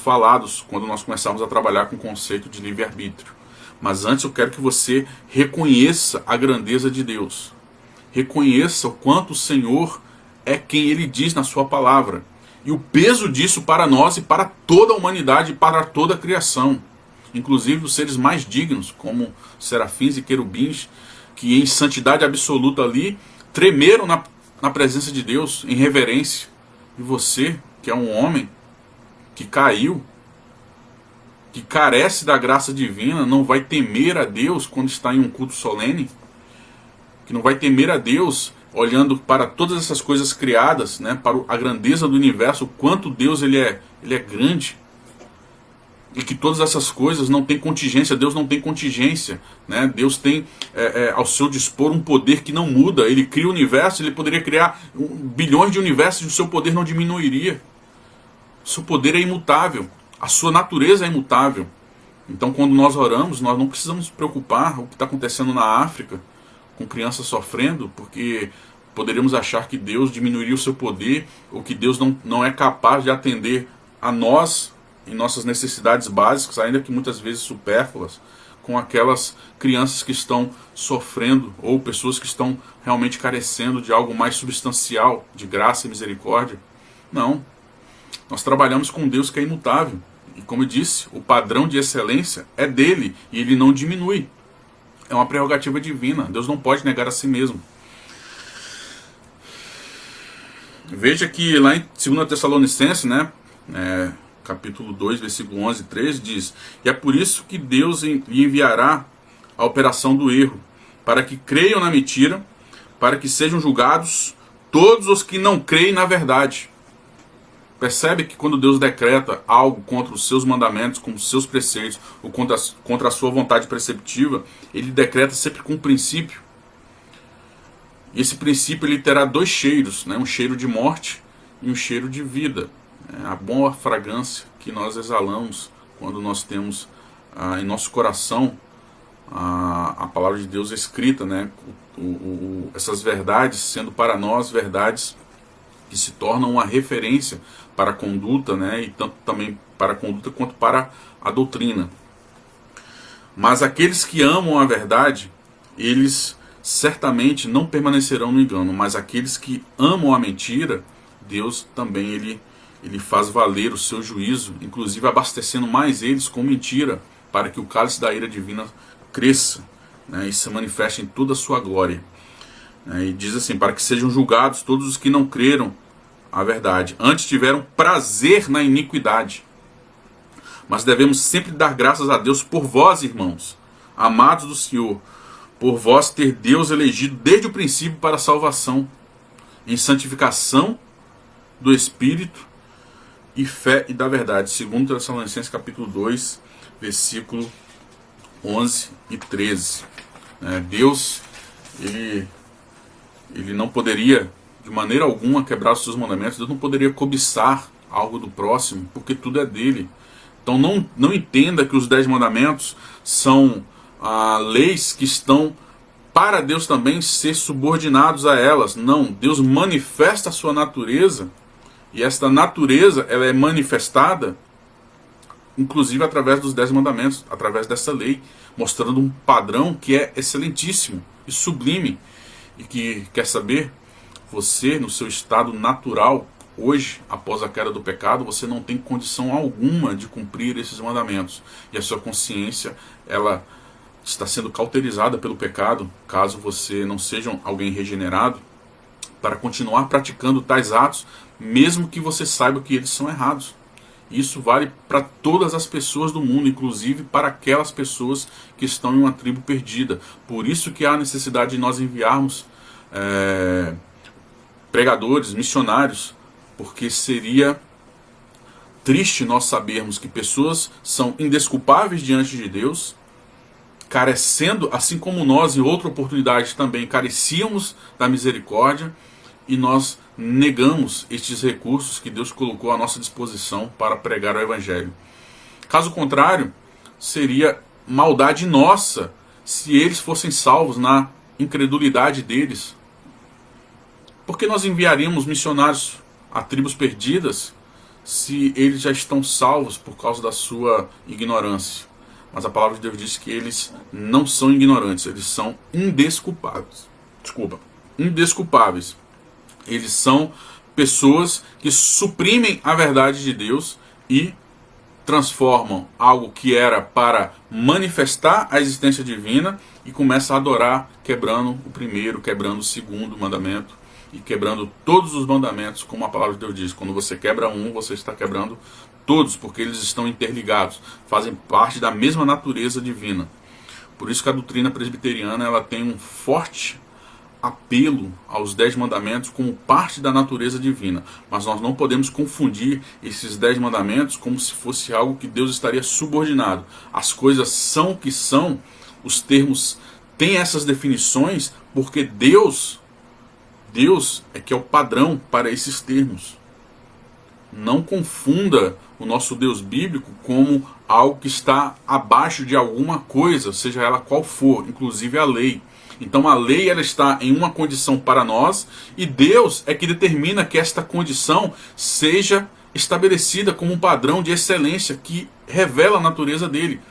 falados quando nós começarmos a trabalhar com o conceito de livre-arbítrio. Mas antes eu quero que você reconheça a grandeza de Deus. Reconheça o quanto o Senhor é quem Ele diz na sua palavra. E o peso disso para nós e para toda a humanidade e para toda a criação. Inclusive os seres mais dignos, como serafins e querubins, que em santidade absoluta ali, tremeram na presença de Deus, em reverência. E você, que é um homem que caiu, que carece da graça divina, não vai temer a Deus quando está em um culto solene? Que não vai temer a Deus olhando para todas essas coisas criadas, para a grandeza do universo, o quanto Deus ele é grande, e que todas essas coisas não têm contingência. Deus não tem contingência, Deus tem ao seu dispor um poder que não muda. Ele cria o universo, ele poderia criar bilhões de universos e o seu poder não diminuiria. O seu poder é imutável, a sua natureza é imutável. Então, quando nós oramos, nós não precisamos nos preocupar com o que está acontecendo na África, com crianças sofrendo, porque poderíamos achar que Deus diminuiria o seu poder, ou que Deus não é capaz de atender a nós em nossas necessidades básicas, ainda que muitas vezes supérfluas, com aquelas crianças que estão sofrendo, ou pessoas que estão realmente carecendo de algo mais substancial, de graça e misericórdia. Não. Nós trabalhamos com um Deus que é imutável. E como eu disse, o padrão de excelência é dele, e ele não diminui. É uma prerrogativa divina. Deus não pode negar a si mesmo. Veja que lá em 2 Tessalonicenses, capítulo 2, versículo 11 e 13, diz: e é por isso que Deus lhe enviará a operação do erro, para que creiam na mentira, para que sejam julgados todos os que não creem na verdade. Percebe que quando Deus decreta algo contra os seus mandamentos, contra os seus preceitos, ou contra a sua vontade preceptiva, ele decreta sempre com um princípio. E esse princípio ele terá dois cheiros, um cheiro de morte e um cheiro de vida. A boa fragrância que nós exalamos quando nós temos em nosso coração a palavra de Deus escrita, essas verdades sendo para nós verdades que se tornam uma referência para a conduta, e tanto também para a conduta quanto para a doutrina. Mas aqueles que amam a verdade, eles certamente não permanecerão no engano, mas aqueles que amam a mentira, Deus também ele faz valer o seu juízo, inclusive abastecendo mais eles com mentira, para que o cálice da ira divina cresça, e se manifeste em toda a sua glória. E diz assim: para que sejam julgados todos os que não creram a verdade, antes tiveram prazer na iniquidade. Mas devemos sempre dar graças a Deus por vós, irmãos, amados do Senhor, por vós ter Deus elegido desde o princípio para a salvação, em santificação do Espírito e fé e da verdade. 2 Tessalonicenses capítulo 2, versículo 11 e 13. Deus, ele não poderia de maneira alguma quebrar os seus mandamentos. Deus não poderia cobiçar algo do próximo, porque tudo é dele. Então não entenda que os 10 mandamentos são leis que estão para Deus também ser subordinados a elas. Não, Deus manifesta a sua natureza, e esta natureza ela é manifestada inclusive através dos 10 mandamentos, através dessa lei, mostrando um padrão que é excelentíssimo e sublime, e que, quer saber, você no seu estado natural, hoje, após a queda do pecado, você não tem condição alguma de cumprir esses mandamentos, e a sua consciência, ela está sendo cauterizada pelo pecado, caso você não seja alguém regenerado, para continuar praticando tais atos, mesmo que você saiba que eles são errados. Isso vale para todas as pessoas do mundo, inclusive para aquelas pessoas que estão em uma tribo perdida. Por isso que há necessidade de nós enviarmos pregadores, missionários, porque seria triste nós sabermos que pessoas são indesculpáveis diante de Deus, carecendo, assim como nós em outra oportunidade também carecíamos da misericórdia, e nós negamos estes recursos que Deus colocou à nossa disposição para pregar o Evangelho. Caso contrário, seria maldade nossa se eles fossem salvos na incredulidade deles. Por que nós enviaríamos missionários a tribos perdidas se eles já estão salvos por causa da sua ignorância? Mas a palavra de Deus diz que eles não são ignorantes, eles são indesculpáveis. Indesculpáveis. Eles são pessoas que suprimem a verdade de Deus e transformam algo que era para manifestar a existência divina e começam a adorar, quebrando o primeiro, quebrando o segundo mandamento e quebrando todos os mandamentos, como a palavra de Deus diz. Quando você quebra um, você está quebrando todos, porque eles estão interligados, fazem parte da mesma natureza divina. Por isso que a doutrina presbiteriana ela tem um forte apelo aos 10 mandamentos como parte da natureza divina, mas nós não podemos confundir esses 10 mandamentos como se fosse algo que Deus estaria subordinado. As coisas são o que são, os termos têm essas definições, porque Deus é que é o padrão para esses termos. Não confunda o nosso Deus bíblico como algo que está abaixo de alguma coisa, seja ela qual for, inclusive a lei. Então a lei ela está em uma condição para nós e Deus é que determina que esta condição seja estabelecida como um padrão de excelência que revela a natureza dele.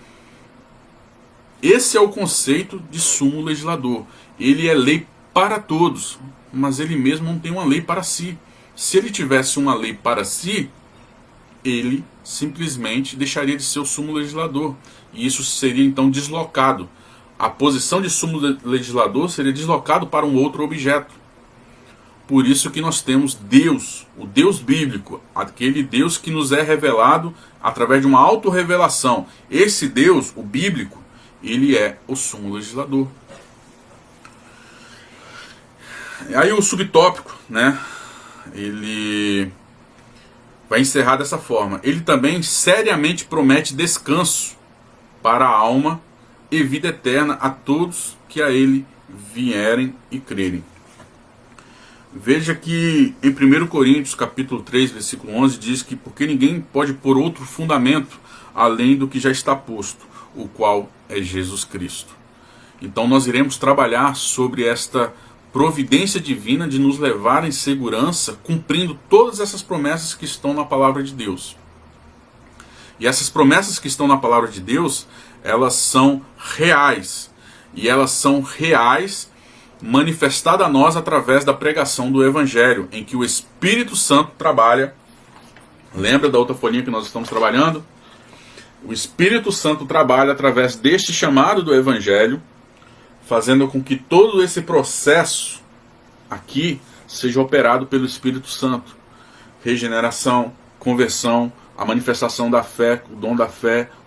Esse é o conceito de sumo legislador. Ele é lei para todos, mas ele mesmo não tem uma lei para si. Se ele tivesse uma lei para si, ele simplesmente deixaria de ser o sumo legislador. E isso seria então deslocado. A posição de sumo legislador seria deslocado para um outro objeto. Por isso que nós temos Deus, o Deus bíblico, aquele Deus que nos é revelado através de uma autorrevelação. Esse Deus, o bíblico, ele é o sumo legislador. Aí o subtópico, né, ele vai encerrar dessa forma. Ele também seriamente promete descanso para a alma e vida eterna a todos que a ele vierem e crerem. Veja que em 1 Coríntios capítulo 3, versículo 11, diz que porque ninguém pode pôr outro fundamento além do que já está posto, o qual é Jesus Cristo. Então nós iremos trabalhar sobre esta providência divina de nos levar em segurança, cumprindo todas essas promessas que estão na palavra de Deus. E essas promessas que estão na palavra de Deus, elas são reais. E elas são reais manifestadas a nós através da pregação do Evangelho, em que o Espírito Santo trabalha. Lembra da outra folhinha que nós estamos trabalhando? O Espírito Santo trabalha através deste chamado do Evangelho, fazendo com que todo esse processo aqui seja operado pelo Espírito Santo. Regeneração, conversão, a manifestação da fé, o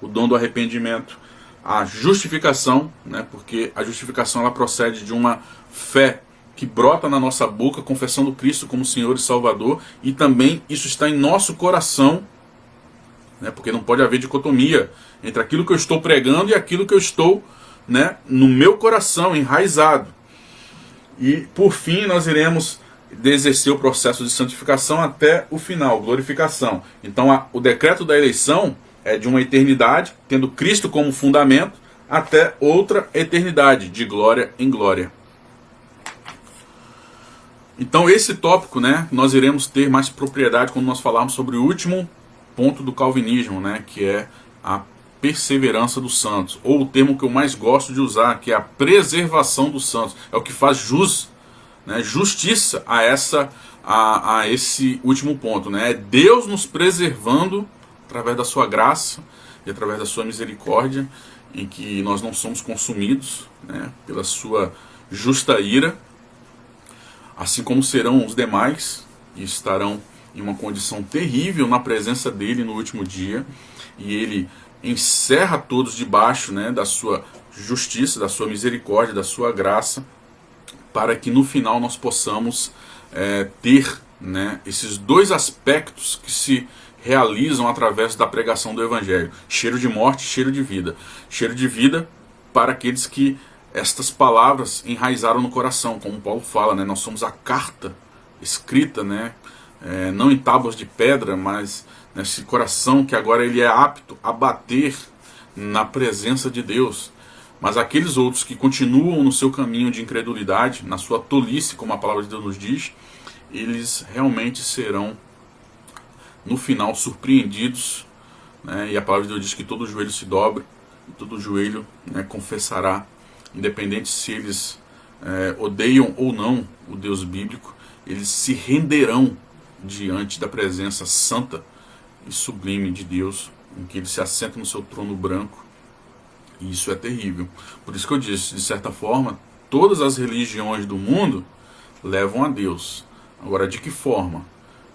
dom do arrependimento, a justificação, né, porque a justificação ela procede de uma fé que brota na nossa boca, confessando Cristo como Senhor e Salvador, e também isso está em nosso coração, né, porque não pode haver dicotomia entre aquilo que eu estou pregando e aquilo que eu estou, né, no meu coração, enraizado. E por fim nós iremos exercer o processo de santificação até o final, glorificação. Então o decreto da eleição é de uma eternidade, tendo Cristo como fundamento, até outra eternidade, de glória em glória. Então esse tópico, né, nós iremos ter mais propriedade quando nós falarmos sobre o último ponto do calvinismo, né, que é a perseverança dos santos, ou o termo que eu mais gosto de usar, que é a preservação dos santos. É o que faz jus, né, justiça a esse último ponto, né? É Deus nos preservando através da sua graça e através da sua misericórdia, em que nós não somos consumidos, né, pela sua justa ira, assim como serão os demais, que estarão em uma condição terrível na presença dele no último dia, e ele encerra todos debaixo, né, da sua justiça, da sua misericórdia, da sua graça, para que no final nós possamos ter, né, esses dois aspectos que se realizam através da pregação do Evangelho: cheiro de morte, cheiro de vida. Cheiro de vida para aqueles que estas palavras enraizaram no coração, como Paulo fala, né, nós somos a carta escrita, né, não em tábuas de pedra, mas nesse coração que agora ele é apto a bater na presença de Deus. Mas aqueles outros que continuam no seu caminho de incredulidade, na sua tolice, como a palavra de Deus nos diz, eles realmente serão, no final, surpreendidos, né? E a palavra de Deus diz que todo joelho se dobra, e todo joelho, né, confessará, independente se eles odeiam ou não o Deus bíblico, eles se renderão diante da presença santa e sublime de Deus, em que ele se assenta no seu trono branco. E isso é terrível. Por isso que eu disse, de certa forma, todas as religiões do mundo levam a Deus. Agora, de que forma?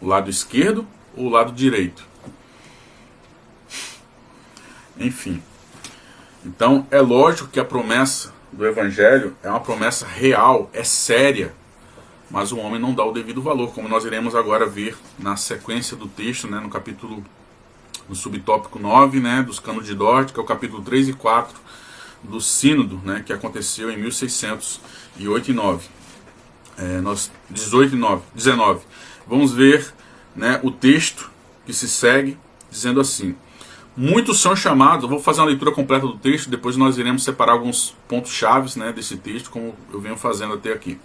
O lado esquerdo ou o lado direito? Enfim. Então, é lógico que a promessa do Evangelho é uma promessa real, é séria, mas o homem não dá o devido valor, como nós iremos agora ver na sequência do texto, né, no subtópico 9, né, dos Cânones de Dort, que é o capítulo 3 e 4 do Sínodo, né, que aconteceu em 1608 e 9. 18 e 19. Vamos ver, né, o texto que se segue, dizendo assim: Muitos são chamados, eu vou fazer uma leitura completa do texto, depois nós iremos separar alguns pontos chaves, né, desse texto, como eu venho fazendo até aqui.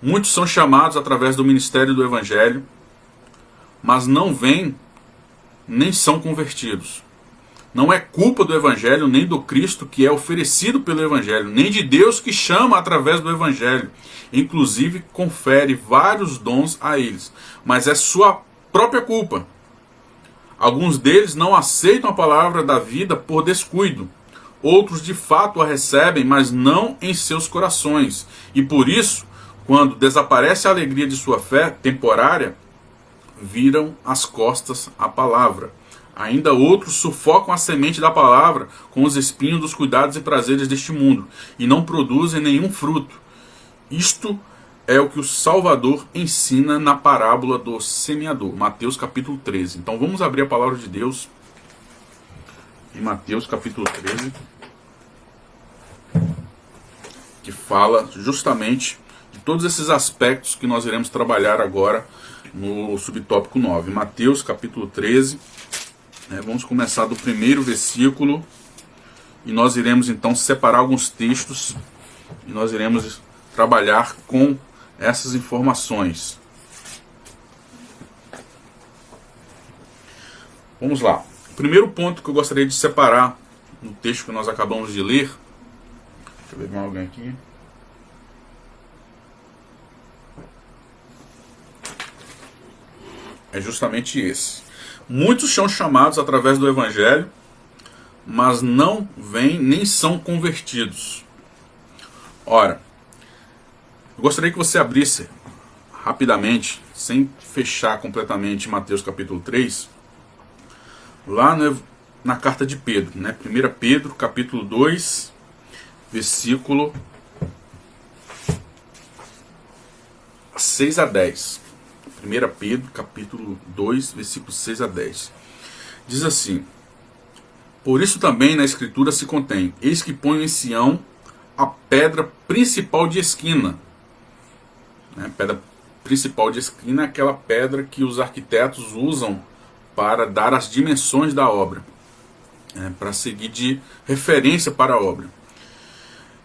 Muitos são chamados através do ministério do Evangelho, mas não vêm nem são convertidos. Não é culpa do Evangelho, nem do Cristo que é oferecido pelo Evangelho, nem de Deus que chama através do Evangelho. Inclusive, confere vários dons a eles. Mas é sua própria culpa. Alguns deles não aceitam a palavra da vida por descuido. Outros de fato a recebem, mas não em seus corações. E por isso, quando desaparece a alegria de sua fé temporária, viram as costas à palavra. Ainda outros sufocam a semente da palavra com os espinhos dos cuidados e prazeres deste mundo e não produzem nenhum fruto. Isto é o que o Salvador ensina na parábola do semeador, Mateus capítulo 13. Então vamos abrir a palavra de Deus em Mateus capítulo 13, que fala justamente de todos esses aspectos que nós iremos trabalhar agora no subtópico 9. Mateus capítulo 13, vamos começar do primeiro versículo e nós iremos então separar alguns textos e nós iremos trabalhar com essas informações. Vamos lá. O primeiro ponto que eu gostaria de separar no texto que nós acabamos de ler. Deixa eu ver mais alguém aqui. É justamente esse. Muitos são chamados através do Evangelho, mas não vêm nem são convertidos. Ora, eu gostaria que você abrisse rapidamente, sem fechar completamente Mateus capítulo 3, lá na carta de Pedro, né? 1 Pedro capítulo 2, versículo 6 a 10. 1 Pedro capítulo 2, versículo 6 a 10. Diz assim: por isso também na Escritura se contém: eis que ponho em Sião a pedra principal de esquina. Pedra principal de esquina é aquela pedra que os arquitetos usam para dar as dimensões da obra, para seguir de referência para a obra.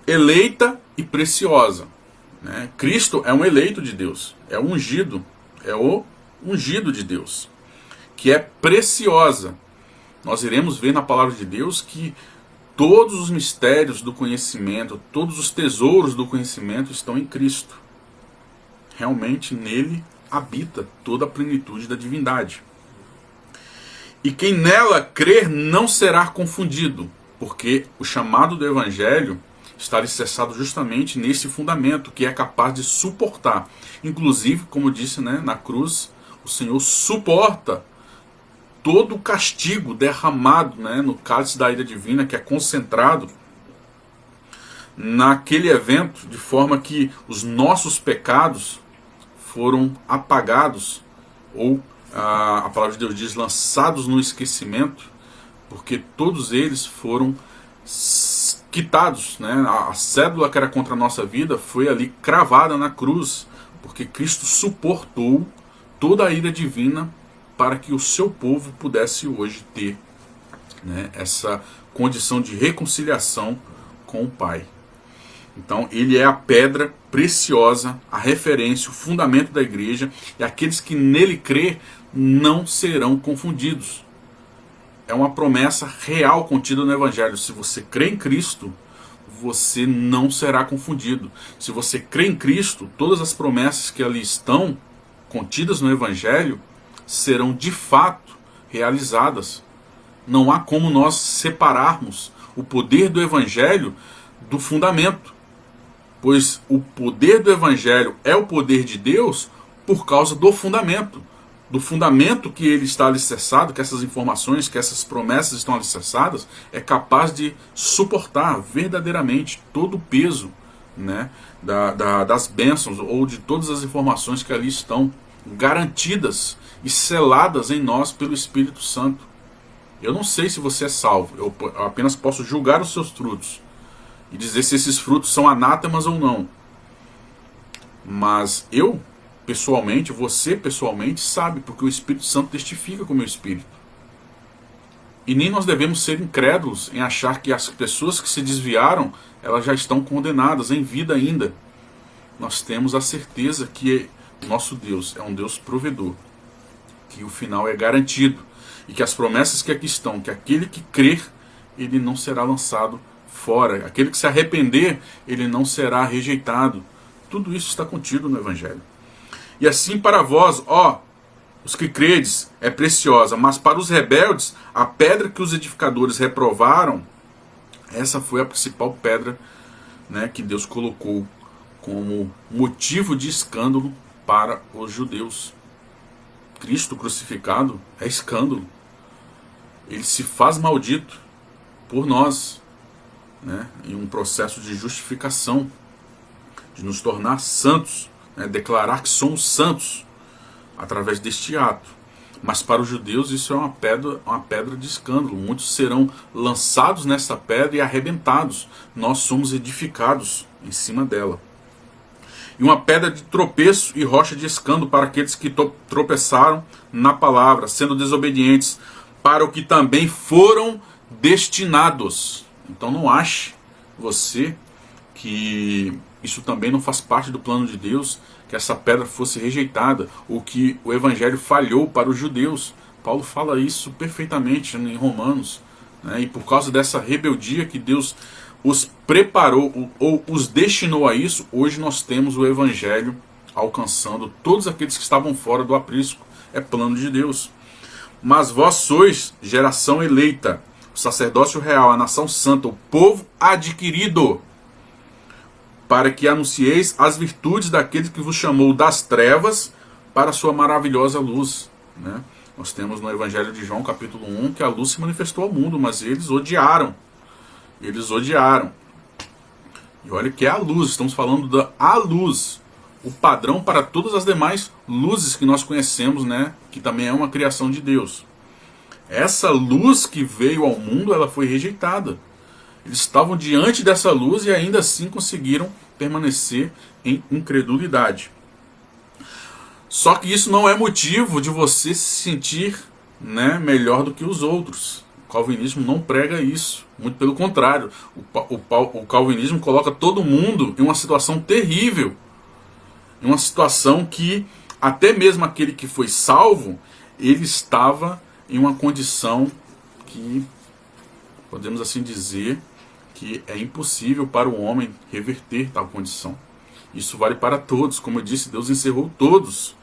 Eleita e preciosa. Cristo é um eleito de Deus, é o ungido de Deus, que é preciosa. Nós iremos ver na palavra de Deus que todos os mistérios do conhecimento, todos os tesouros do conhecimento estão em Cristo. Realmente nele habita toda a plenitude da divindade. E quem nela crer não será confundido, porque o chamado do Evangelho está alicerçado justamente nesse fundamento que é capaz de suportar. Inclusive, como disse, na cruz, o Senhor suporta todo o castigo derramado, no cálice da ira divina, que é concentrado naquele evento, de forma que os nossos pecados foram apagados, ou a palavra de Deus diz, lançados no esquecimento, porque todos eles foram quitados, A cédula que era contra a nossa vida foi ali cravada na cruz, porque Cristo suportou toda a ira divina para que o seu povo pudesse hoje ter essa condição de reconciliação com o Pai. Então ele é a pedra preciosa, a referência, o fundamento da igreja, e aqueles que nele crê não serão confundidos. É uma promessa real contida no Evangelho. Se você crê em Cristo, você não será confundido. Se você crê em Cristo, todas as promessas que ali estão contidas no Evangelho serão de fato realizadas. Não há como nós separarmos o poder do Evangelho do fundamento, pois o poder do Evangelho é o poder de Deus por causa do fundamento que ele está alicerçado, que essas informações, que essas promessas estão alicerçadas, é capaz de suportar verdadeiramente todo o peso das bênçãos ou de todas as informações que ali estão garantidas e seladas em nós pelo Espírito Santo. Eu não sei se você é salvo, eu apenas posso julgar os seus frutos e dizer se esses frutos são anátemas ou não. Mas eu, pessoalmente, você pessoalmente sabe, porque o Espírito Santo testifica com o meu espírito. E nem nós devemos ser incrédulos em achar que as pessoas que se desviaram, elas já estão condenadas em vida ainda. Nós temos a certeza que nosso Deus é um Deus provedor, que o final é garantido, e que as promessas que aqui estão, que aquele que crer, ele não será lançado fora, aquele que se arrepender, ele não será rejeitado. Tudo isso está contido no Evangelho. E assim para vós, ó, os que credes, é preciosa, mas para os rebeldes, a pedra que os edificadores reprovaram, essa foi a principal pedra, né, que Deus colocou como motivo de escândalo para os judeus. Cristo crucificado é escândalo. Ele se faz maldito por nós, né, em um processo de justificação, de nos tornar santos, né, declarar que somos santos através deste ato. Mas para os judeus isso é uma pedra de escândalo. Muitos serão lançados nessa pedra e arrebentados. Nós somos edificados em cima dela. E uma pedra de tropeço e rocha de escândalo para aqueles que tropeçaram na palavra, sendo desobedientes, para o que também foram destinados. Então não ache você que isso também não faz parte do plano de Deus, que essa pedra fosse rejeitada, ou que o evangelho falhou para os judeus. Paulo fala isso perfeitamente em Romanos, né? E por causa dessa rebeldia que Deus os preparou ou os destinou a isso, hoje nós temos o evangelho alcançando todos aqueles que estavam fora do aprisco. É plano de Deus. Mas vós sois geração eleita, o sacerdócio real, a nação santa, o povo adquirido, para que anuncieis as virtudes daquele que vos chamou das trevas para a sua maravilhosa luz, né? Nós temos no Evangelho de João, capítulo 1, que a luz se manifestou ao mundo, mas eles odiaram. Eles odiaram. E olha que é a luz, estamos falando da luz, o padrão para todas as demais luzes que nós conhecemos, né? Que também é uma criação de Deus. Essa luz que veio ao mundo, ela foi rejeitada. Eles estavam diante dessa luz e ainda assim conseguiram permanecer em incredulidade. Só que isso não é motivo de você se sentir, né, melhor do que os outros. O calvinismo não prega isso. Muito pelo contrário. O calvinismo coloca todo mundo em uma situação terrível. Em uma situação que até mesmo aquele que foi salvo, ele estava em uma condição que, podemos assim dizer, que é impossível para o homem reverter tal condição. Isso vale para todos. Como eu disse, Deus encerrou todos,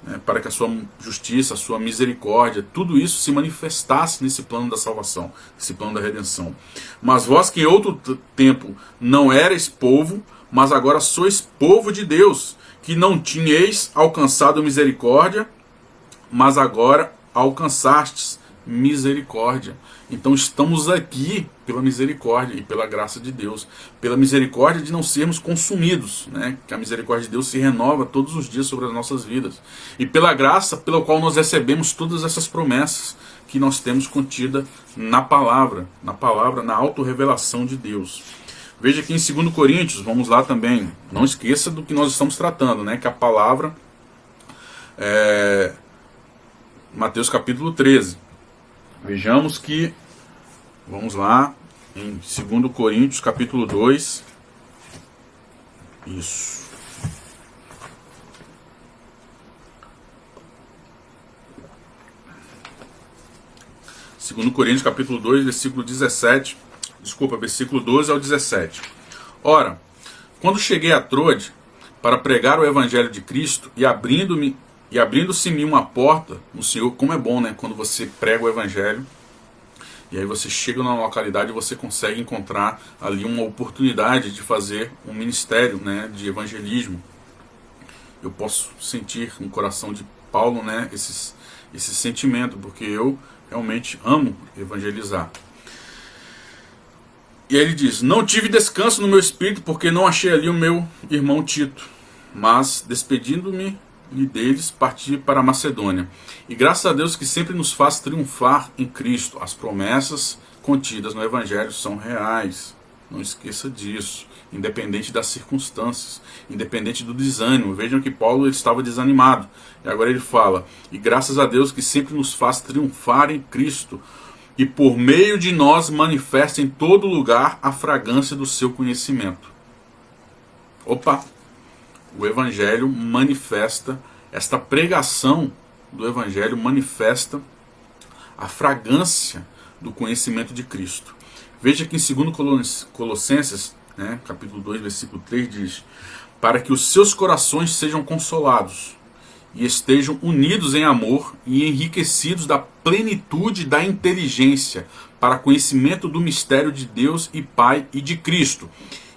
né, para que a sua justiça, a sua misericórdia, tudo isso se manifestasse nesse plano da salvação, nesse plano da redenção. Mas vós que em outro tempo não erais povo, mas agora sois povo de Deus, que não tinhais alcançado misericórdia, mas agora alcançastes misericórdia. Então estamos aqui pela misericórdia e pela graça de Deus, pela misericórdia de não sermos consumidos, né? Que a misericórdia de Deus se renova todos os dias sobre as nossas vidas, e pela graça pela qual nós recebemos todas essas promessas que nós temos contida na palavra, na autorrevelação de Deus. Veja aqui em 2 Coríntios, vamos lá também, não esqueça do que nós estamos tratando, né? Que a palavra Mateus capítulo 13. Vejamos que, vamos lá, em 2 Coríntios capítulo 2, isso. Segundo Coríntios capítulo 2, versículo 17, versículo 12 ao 17. Ora, quando cheguei a Troade para pregar o evangelho de Cristo e abrindo-se-me uma porta no Senhor, como é bom, né, quando você prega o evangelho e aí você chega numa localidade e você consegue encontrar ali uma oportunidade de fazer um ministério, né, de evangelismo. Eu posso sentir no coração de Paulo, né, esse sentimento, porque eu realmente amo evangelizar. E aí ele diz: não tive descanso no meu espírito, porque não achei ali o meu irmão Tito, mas despedindo-me deles, parti para a Macedônia. E graças a Deus que sempre nos faz triunfar em Cristo. As promessas contidas no Evangelho são reais. Não esqueça disso. Independente das circunstâncias, independente do desânimo. Vejam que Paulo ele estava desanimado. E agora ele fala: e graças a Deus que sempre nos faz triunfar em Cristo. e por meio de nós manifesta em todo lugar a fragrância do seu conhecimento. Opa! O Evangelho manifesta, esta pregação do Evangelho manifesta a fragrância do conhecimento de Cristo. Veja que em 2 Colossenses, capítulo 2, versículo 3, diz: para que os seus corações sejam consolados e estejam unidos em amor e enriquecidos da plenitude da inteligência para conhecimento do mistério de Deus e Pai e de Cristo.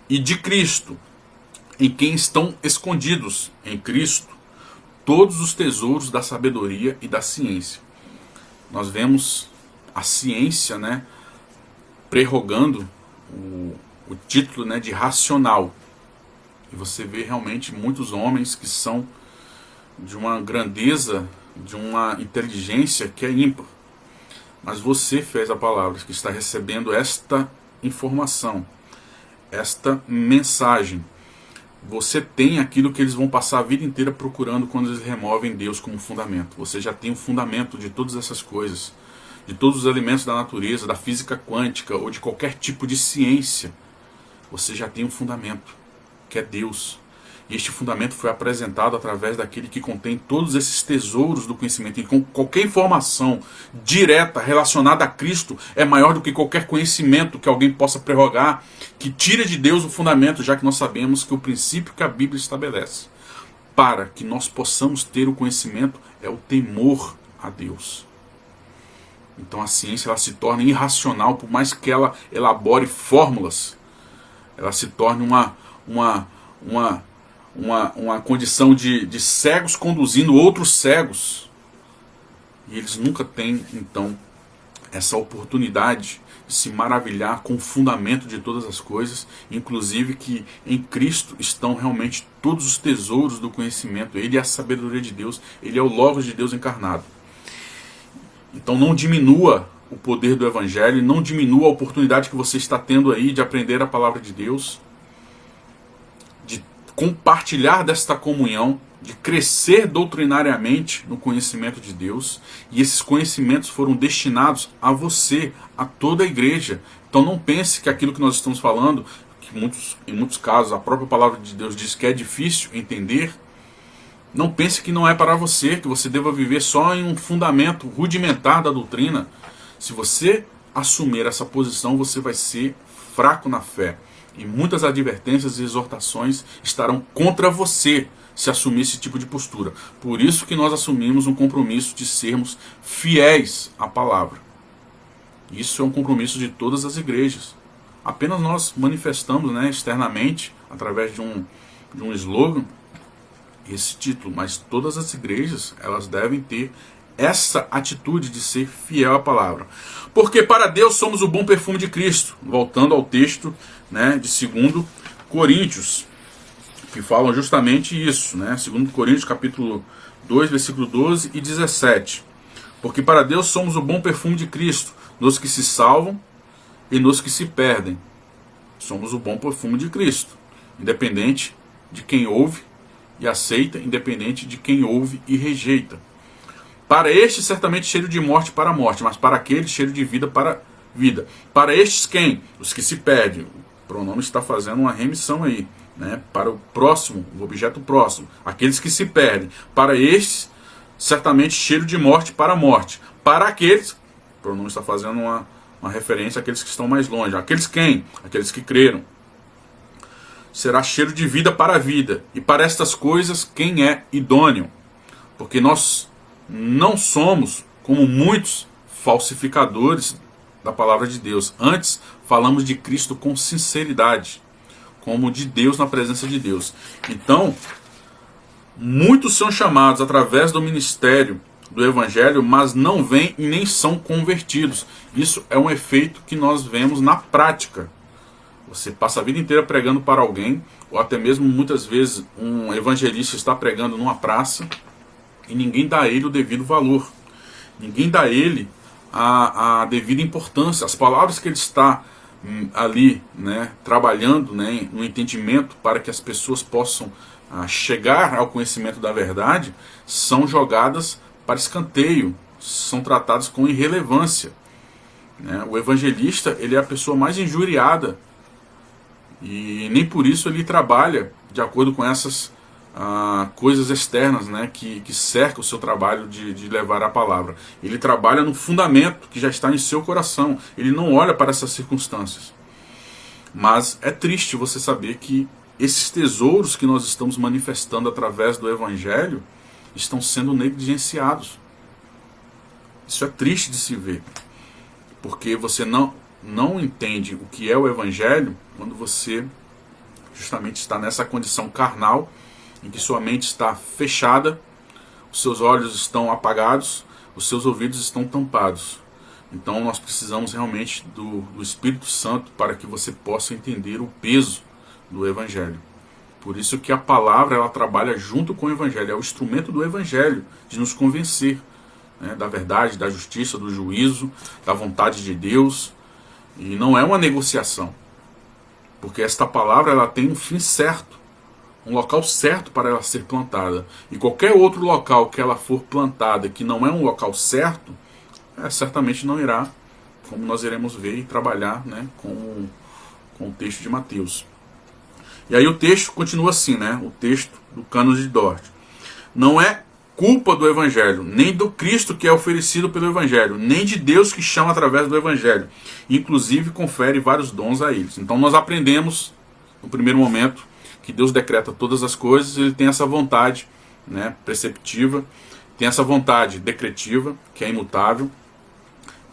E de Cristo, em quem estão escondidos, em Cristo, todos os tesouros da sabedoria e da ciência. Nós vemos a ciência, prerrogando o título, de racional. E você vê realmente muitos homens que são de uma grandeza, de uma inteligência que é ímpar. Mas você fez a palavra, que está recebendo esta informação, esta mensagem. Você tem aquilo que eles vão passar a vida inteira procurando quando eles removem Deus como fundamento. Você já tem o fundamento de todas essas coisas, de todos os elementos da natureza, da física quântica ou de qualquer tipo de ciência. Você já tem um fundamento, que é Deus. E este fundamento foi apresentado através daquele que contém todos esses tesouros do conhecimento. E com qualquer informação direta relacionada a Cristo é maior do que qualquer conhecimento que alguém possa prerrogar, que tira de Deus o fundamento, já que nós sabemos que o princípio que a Bíblia estabelece para que nós possamos ter o conhecimento é o temor a Deus. Então a ciência ela se torna irracional, por mais que ela elabore fórmulas, ela se torna uma condição de cegos conduzindo outros cegos. E eles nunca têm, então, essa oportunidade de se maravilhar com o fundamento de todas as coisas, inclusive que em Cristo estão realmente todos os tesouros do conhecimento. Ele é a sabedoria de Deus, ele é o Logos de Deus encarnado. Então não diminua o poder do Evangelho, não diminua a oportunidade que você está tendo aí de aprender a palavra de Deus, de compartilhar desta comunhão, de crescer doutrinariamente no conhecimento de Deus. E esses conhecimentos foram destinados a você, a toda a igreja. Então não pense que aquilo que nós estamos falando, que em muitos casos a própria palavra de Deus diz que é difícil entender, não pense que não é para você, que você deva viver só em um fundamento rudimentar da doutrina. Se você assumir essa posição, você vai ser fraco na fé. E muitas advertências e exortações estarão contra você se assumir esse tipo de postura. Por isso que nós assumimos um compromisso de sermos fiéis à palavra. Isso é um compromisso de todas as igrejas. Apenas nós manifestamos, externamente, através de um slogan, esse título, mas todas as igrejas elas devem ter essa atitude de ser fiel à palavra. Porque para Deus somos o bom perfume de Cristo. Voltando ao texto de 2 Coríntios, que falam justamente isso, 2 Coríntios capítulo 2, versículo 12 e 17. Porque para Deus somos o bom perfume de Cristo, nos que se salvam e nos que se perdem. Somos o bom perfume de Cristo, independente de quem ouve e aceita, independente de quem ouve e rejeita. Para estes, certamente cheiro de morte para a morte, mas para aqueles, cheiro de vida para a vida. Para estes, quem? Os que se perdem. O pronome está fazendo uma remissão aí, para o próximo, o objeto próximo. Aqueles que se perdem. Para estes, certamente cheiro de morte para a morte. Para aqueles, o pronome está fazendo uma referência àqueles que estão mais longe. Aqueles quem? Aqueles que creram. Será cheiro de vida para a vida. E para estas coisas, quem é idôneo? Porque nós não somos, como muitos, falsificadores da palavra de Deus. Antes, falamos de Cristo com sinceridade, como de Deus na presença de Deus. Então, muitos são chamados através do ministério do Evangelho, mas não vêm e nem são convertidos. Isso é um efeito que nós vemos na prática. Você passa a vida inteira pregando para alguém, ou até mesmo muitas vezes um evangelista está pregando numa praça e ninguém dá a ele o devido valor. Ninguém dá a ele a devida importância. As palavras que ele está ali trabalhando no entendimento para que as pessoas possam chegar ao conhecimento da verdade são jogadas para escanteio, são tratadas com irrelevância. né? O evangelista, ele é a pessoa mais injuriada, e nem por isso ele trabalha de acordo com essas coisas externas, né, que cercam o seu trabalho de levar a palavra. Ele trabalha no fundamento que já está em seu coração. Ele não olha para essas circunstâncias. Mas é triste você saber que esses tesouros que nós estamos manifestando através do Evangelho estão sendo negligenciados. Isso é triste de se ver, porque você não entende o que é o Evangelho quando você justamente está nessa condição carnal, em que sua mente está fechada, os seus olhos estão apagados, os seus ouvidos estão tampados. Então nós precisamos realmente do Espírito Santo para que você possa entender o peso do Evangelho. Por isso que a palavra, ela trabalha junto com o Evangelho, é o instrumento do Evangelho de nos convencer, né, da verdade, da justiça, do juízo, da vontade de Deus. E não é uma negociação, porque esta palavra, ela tem um fim certo, um local certo para ela ser plantada. E qualquer outro local que ela for plantada que não é um local certo, certamente não irá, como nós iremos ver e trabalhar, né, com o texto de Mateus. E aí o texto continua assim, né, o texto do Cânon de Dort. Não é culpa do Evangelho, nem do Cristo que é oferecido pelo Evangelho, nem de Deus que chama através do Evangelho. Inclusive confere vários dons a eles. Então nós aprendemos, no primeiro momento, que Deus decreta todas as coisas. Ele tem essa vontade, né, preceptiva, tem essa vontade decretiva, que é imutável.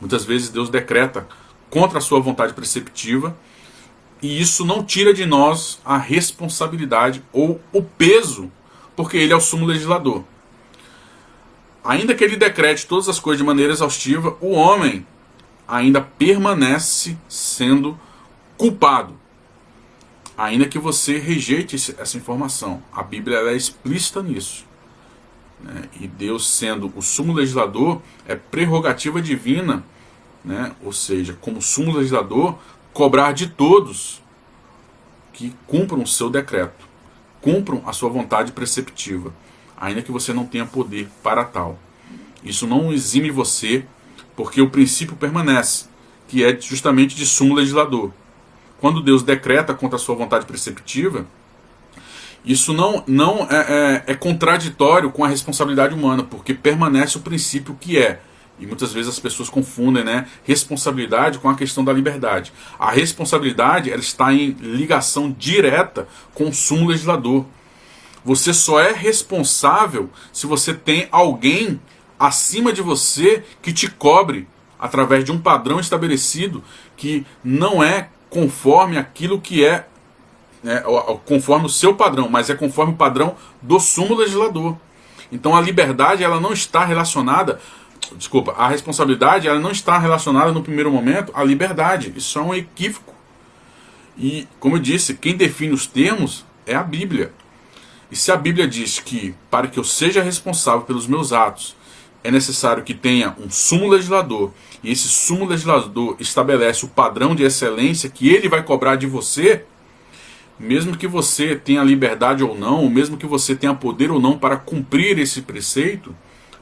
Muitas vezes Deus decreta contra a sua vontade preceptiva, e isso não tira de nós a responsabilidade ou o peso, porque ele é o sumo legislador. Ainda que ele decrete todas as coisas de maneira exaustiva, o homem ainda permanece sendo culpado, ainda que você rejeite essa informação. A Bíblia, ela é explícita nisso, né? E Deus, sendo o sumo legislador, é prerrogativa divina, né? Ou seja, como sumo legislador, cobrar de todos que cumpram o seu decreto, cumpram a sua vontade preceptiva, ainda que você não tenha poder para tal. Isso não exime você, porque o princípio permanece, que é justamente de sumo legislador. Quando Deus decreta contra a sua vontade preceptiva, isso não é contraditório com a responsabilidade humana, porque permanece o princípio que é. E muitas vezes as pessoas confundem, né, responsabilidade com a questão da liberdade. A responsabilidade, ela está em ligação direta com o sumo legislador. Você só é responsável se você tem alguém acima de você que te cobre através de um padrão estabelecido que não é conforme aquilo que é, né, conforme o seu padrão, mas é conforme o padrão do sumo legislador. Então a liberdade, ela não está relacionada, a responsabilidade, ela não está relacionada no primeiro momento à liberdade. Isso é um equívoco. E, como eu disse, quem define os termos é a Bíblia. E se a Bíblia diz que para que eu seja responsável pelos meus atos é necessário que tenha um sumo legislador, e esse sumo legislador estabelece o padrão de excelência que ele vai cobrar de você, mesmo que você tenha liberdade ou não, mesmo que você tenha poder ou não para cumprir esse preceito,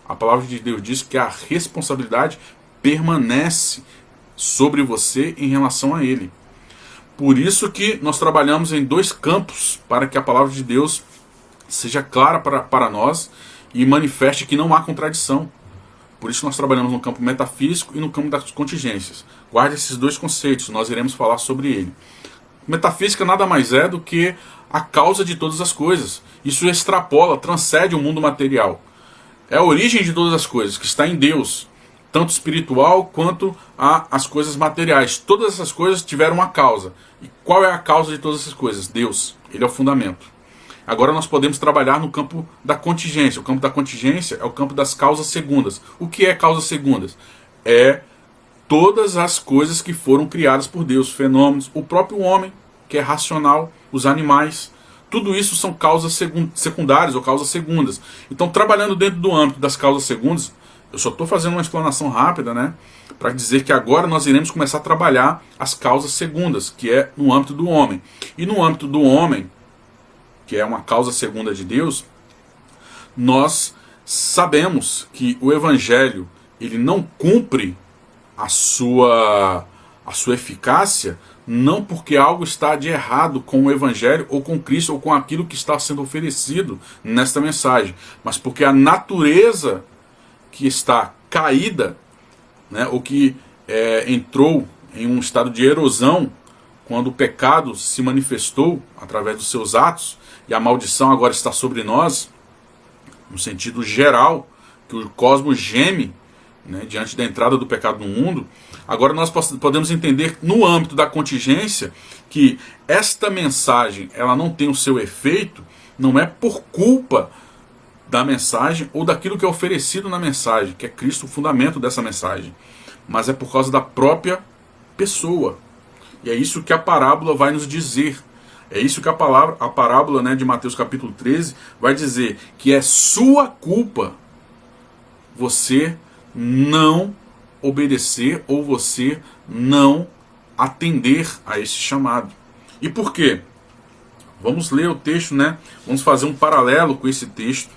a palavra de Deus diz que a responsabilidade permanece sobre você em relação a ele. Por isso que nós trabalhamos em dois campos, para que a palavra de Deus seja clara para nós e manifeste que não há contradição. Por isso nós trabalhamos no campo metafísico e no campo das contingências. Guarde esses dois conceitos, nós iremos falar sobre ele. Metafísica nada mais é do que a causa de todas as coisas. Isso extrapola, transcende o mundo material. É a origem de todas as coisas, que está em Deus, tanto espiritual quanto as coisas materiais. Todas essas coisas tiveram uma causa. E qual é a causa de todas essas coisas? Deus. Ele é o fundamento. Agora nós podemos trabalhar no campo da contingência. O campo da contingência é o campo das causas segundas. O que é causas segundas? É todas as coisas que foram criadas por Deus, fenômenos, o próprio homem, que é racional, os animais. Tudo isso são causas secundárias ou causas segundas. Então, trabalhando dentro do âmbito das causas segundas, eu só estou fazendo uma explanação rápida, né, para dizer que agora nós iremos começar a trabalhar as causas segundas, que é no âmbito do homem. E no âmbito do homem, que é uma causa segunda de Deus, nós sabemos que o Evangelho, ele não cumpre a sua eficácia, não porque algo está de errado com o Evangelho ou com Cristo ou com aquilo que está sendo oferecido nesta mensagem, mas porque a natureza que está caída, né, ou que entrou em um estado de erosão quando o pecado se manifestou através dos seus atos e a maldição agora está sobre nós, no sentido geral, que o cosmos geme, né, diante da entrada do pecado no mundo. Agora nós podemos entender no âmbito da contingência que esta mensagem ela não tem o seu efeito, não é por culpa da mensagem ou daquilo que é oferecido na mensagem, que é Cristo o fundamento dessa mensagem, mas é por causa da própria pessoa. E é isso que a parábola vai nos dizer. É isso que a parábola, né, de Mateus capítulo 13 vai dizer, que é sua culpa você não obedecer ou você não atender a esse chamado. E por quê? Vamos ler o texto, né? Vamos fazer um paralelo com esse texto.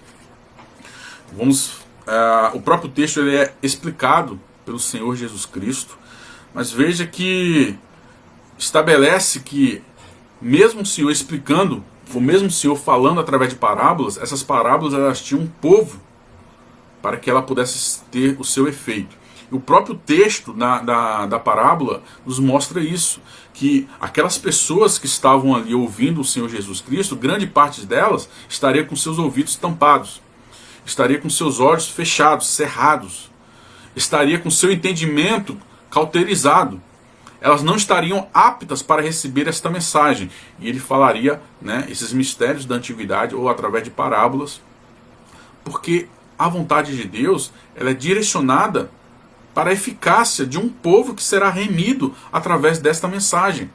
O próprio texto ele é explicado pelo Senhor Jesus Cristo, mas veja que estabelece que mesmo o Senhor explicando, ou mesmo o Senhor falando através de parábolas, essas parábolas elas tinham um povo para que ela pudesse ter o seu efeito. E o próprio texto da parábola nos mostra isso, que aquelas pessoas que estavam ali ouvindo o Senhor Jesus Cristo, grande parte delas estaria com seus ouvidos tampados, estaria com seus olhos fechados, cerrados, estaria com seu entendimento cauterizado. Elas não estariam aptas para receber esta mensagem. E ele falaria, né, esses mistérios da antiguidade ou através de parábolas, porque a vontade de Deus ela é direcionada para a eficácia de um povo que será remido através desta mensagem.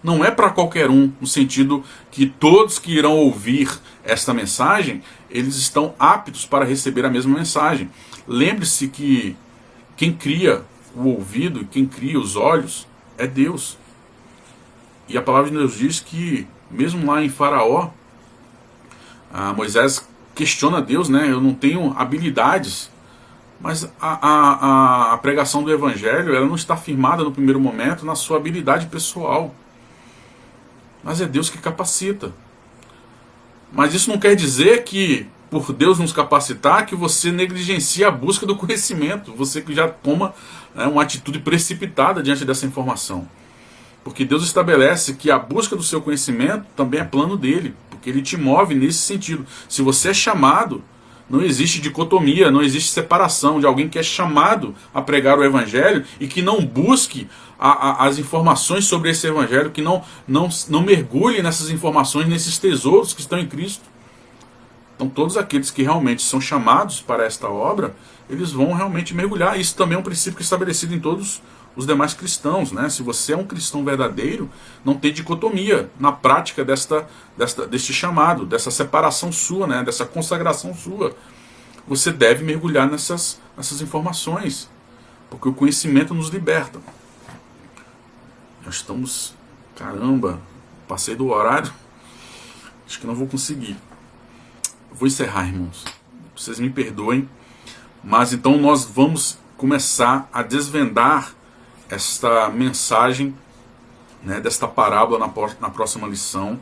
Não é para qualquer um, no sentido que todos que irão ouvir esta mensagem, eles estão aptos para receber a mesma mensagem. Lembre-se que quem cria o ouvido, quem cria os olhos, é Deus. E a palavra de Deus diz que, mesmo lá em Faraó, Moisés questiona Deus, né? Eu não tenho habilidades. Mas a pregação do Evangelho ela não está firmada no primeiro momento na sua habilidade pessoal. Mas é Deus que capacita. Mas isso não quer dizer que, por Deus nos capacitar, que você negligencia a busca do conhecimento. Você que já toma, né, uma atitude precipitada diante dessa informação. Porque Deus estabelece que a busca do seu conhecimento também é plano dele. Porque ele te move nesse sentido. Se você é chamado, não existe dicotomia, não existe separação de alguém que é chamado a pregar o Evangelho e que não busque as informações sobre esse Evangelho, que não mergulhe nessas informações, nesses tesouros que estão em Cristo. Então todos aqueles que realmente são chamados para esta obra, eles vão realmente mergulhar. Isso também é um princípio estabelecido em todos os demais cristãos, né? Se você é um cristão verdadeiro, não tem dicotomia na prática deste chamado, dessa separação sua, né? Dessa consagração sua. Você deve mergulhar nessas informações, porque o conhecimento nos liberta. Nós estamos... Caramba, passei do horário. Acho que não vou conseguir. Vou encerrar, irmãos. Vocês me perdoem. Mas então nós vamos começar a desvendar esta mensagem, né, desta parábola na próxima lição.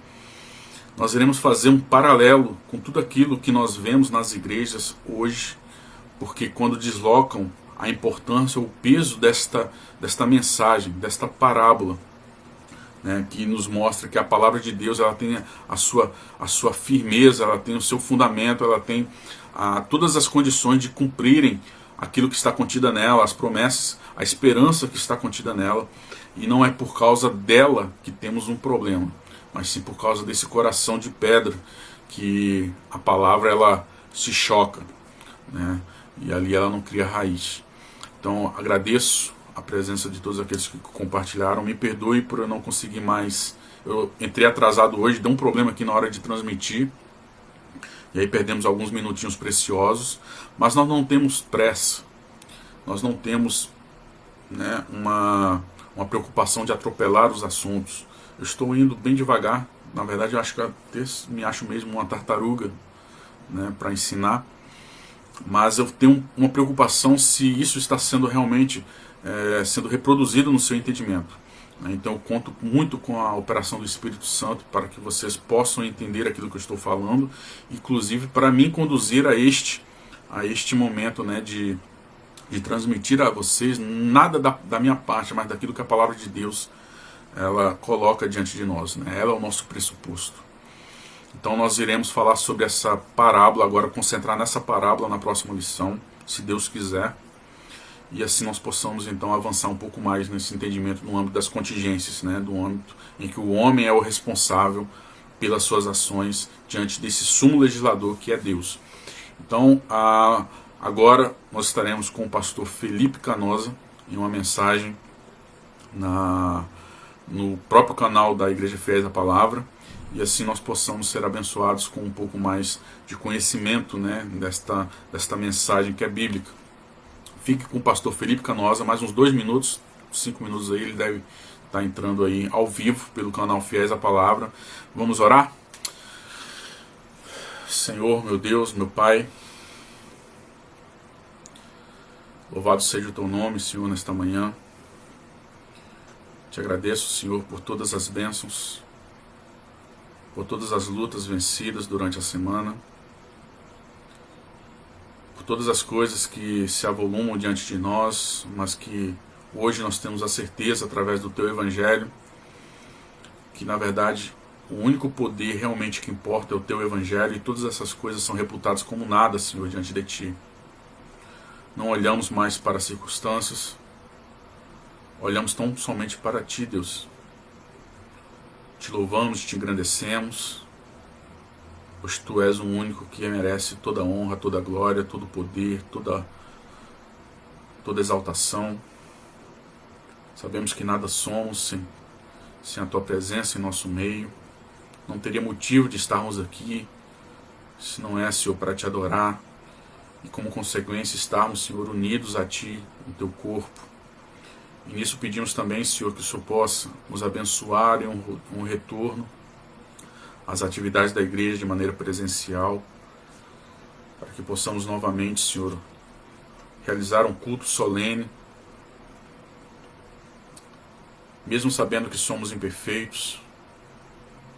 Nós iremos fazer um paralelo com tudo aquilo que nós vemos nas igrejas hoje, porque quando deslocam a importância, o peso desta mensagem, desta parábola, né, que nos mostra que a palavra de Deus ela tem a sua firmeza, ela tem o seu fundamento, ela tem todas as condições de cumprirem aquilo que está contida nela, as promessas, a esperança que está contida nela, e não é por causa dela que temos um problema, mas sim por causa desse coração de pedra que a palavra ela se choca, né? E ali ela não cria raiz. Então agradeço a presença de todos aqueles que compartilharam, me perdoe por eu não conseguir mais, eu entrei atrasado hoje, deu um problema aqui na hora de transmitir, e aí perdemos alguns minutinhos preciosos, mas nós não temos pressa, nós não temos, né, uma preocupação de atropelar os assuntos. Eu estou indo bem devagar, na verdade eu acho que eu até me acho mesmo uma tartaruga, né, para ensinar, mas eu tenho uma preocupação se isso está sendo realmente sendo reproduzido no seu entendimento. Então eu conto muito com a operação do Espírito Santo para que vocês possam entender aquilo que eu estou falando, inclusive para me conduzir a este momento, né, de transmitir a vocês nada da minha parte, mas daquilo que a palavra de Deus ela coloca diante de nós, né? Ela é o nosso pressuposto. Então nós iremos falar sobre essa parábola, agora concentrar nessa parábola na próxima lição, se Deus quiser, e assim nós possamos então avançar um pouco mais nesse entendimento no âmbito das contingências, né? Do âmbito em que o homem é o responsável pelas suas ações diante desse sumo legislador que é Deus. Então, agora nós estaremos com o pastor Felipe Canosa em uma mensagem no próprio canal da Igreja Fiéis à Palavra, e assim nós possamos ser abençoados com um pouco mais de conhecimento, né, desta mensagem que é bíblica. Fique com o pastor Felipe Canosa, mais uns 2 minutos, 5 minutos aí, ele deve estar entrando aí ao vivo pelo canal Fiéis à Palavra. Vamos orar? Senhor, meu Deus, meu Pai, louvado seja o Teu nome, Senhor, nesta manhã. Te agradeço, Senhor, por todas as bênçãos, por todas as lutas vencidas durante a semana, por todas as coisas que se avolumam diante de nós, mas que hoje nós temos a certeza, através do Teu Evangelho, que na verdade o único poder realmente que importa é o Teu Evangelho, e todas essas coisas são reputadas como nada, Senhor, diante de Ti. Não olhamos mais para as circunstâncias, olhamos tão somente para Ti, Deus. Te louvamos, te engrandecemos, pois Tu és o único que merece toda a honra, toda a glória, todo o poder, toda exaltação. Sabemos que nada somos sem a Tua presença em nosso meio. Não teria motivo de estarmos aqui se não é, Senhor, para Te adorar e como consequência estarmos, Senhor, unidos a Ti, no Teu corpo. E nisso pedimos também, Senhor, que o Senhor possa nos abençoar em um retorno às atividades da igreja de maneira presencial, para que possamos novamente, Senhor, realizar um culto solene, mesmo sabendo que somos imperfeitos,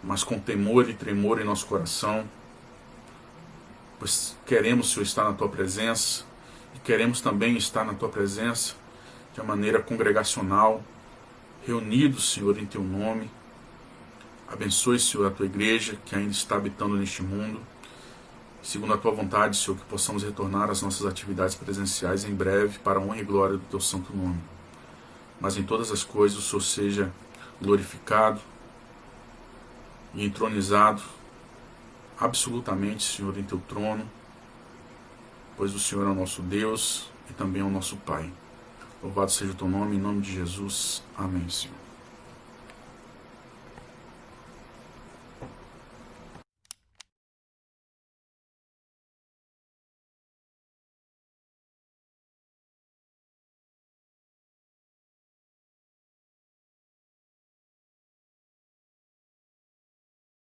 mas com temor e tremor em nosso coração, pois queremos, Senhor, estar na Tua presença, e queremos também estar na Tua presença de maneira congregacional, reunidos, Senhor, em Teu nome. Abençoe, Senhor, a Tua igreja que ainda está habitando neste mundo. Segundo a Tua vontade, Senhor, que possamos retornar às nossas atividades presenciais em breve, para a honra e glória do Teu santo nome. Mas em todas as coisas o Senhor seja glorificado e entronizado absolutamente, Senhor, em Teu trono, pois o Senhor é o nosso Deus e também é o nosso Pai. Louvado seja o Teu nome, em nome de Jesus. Amém, Senhor.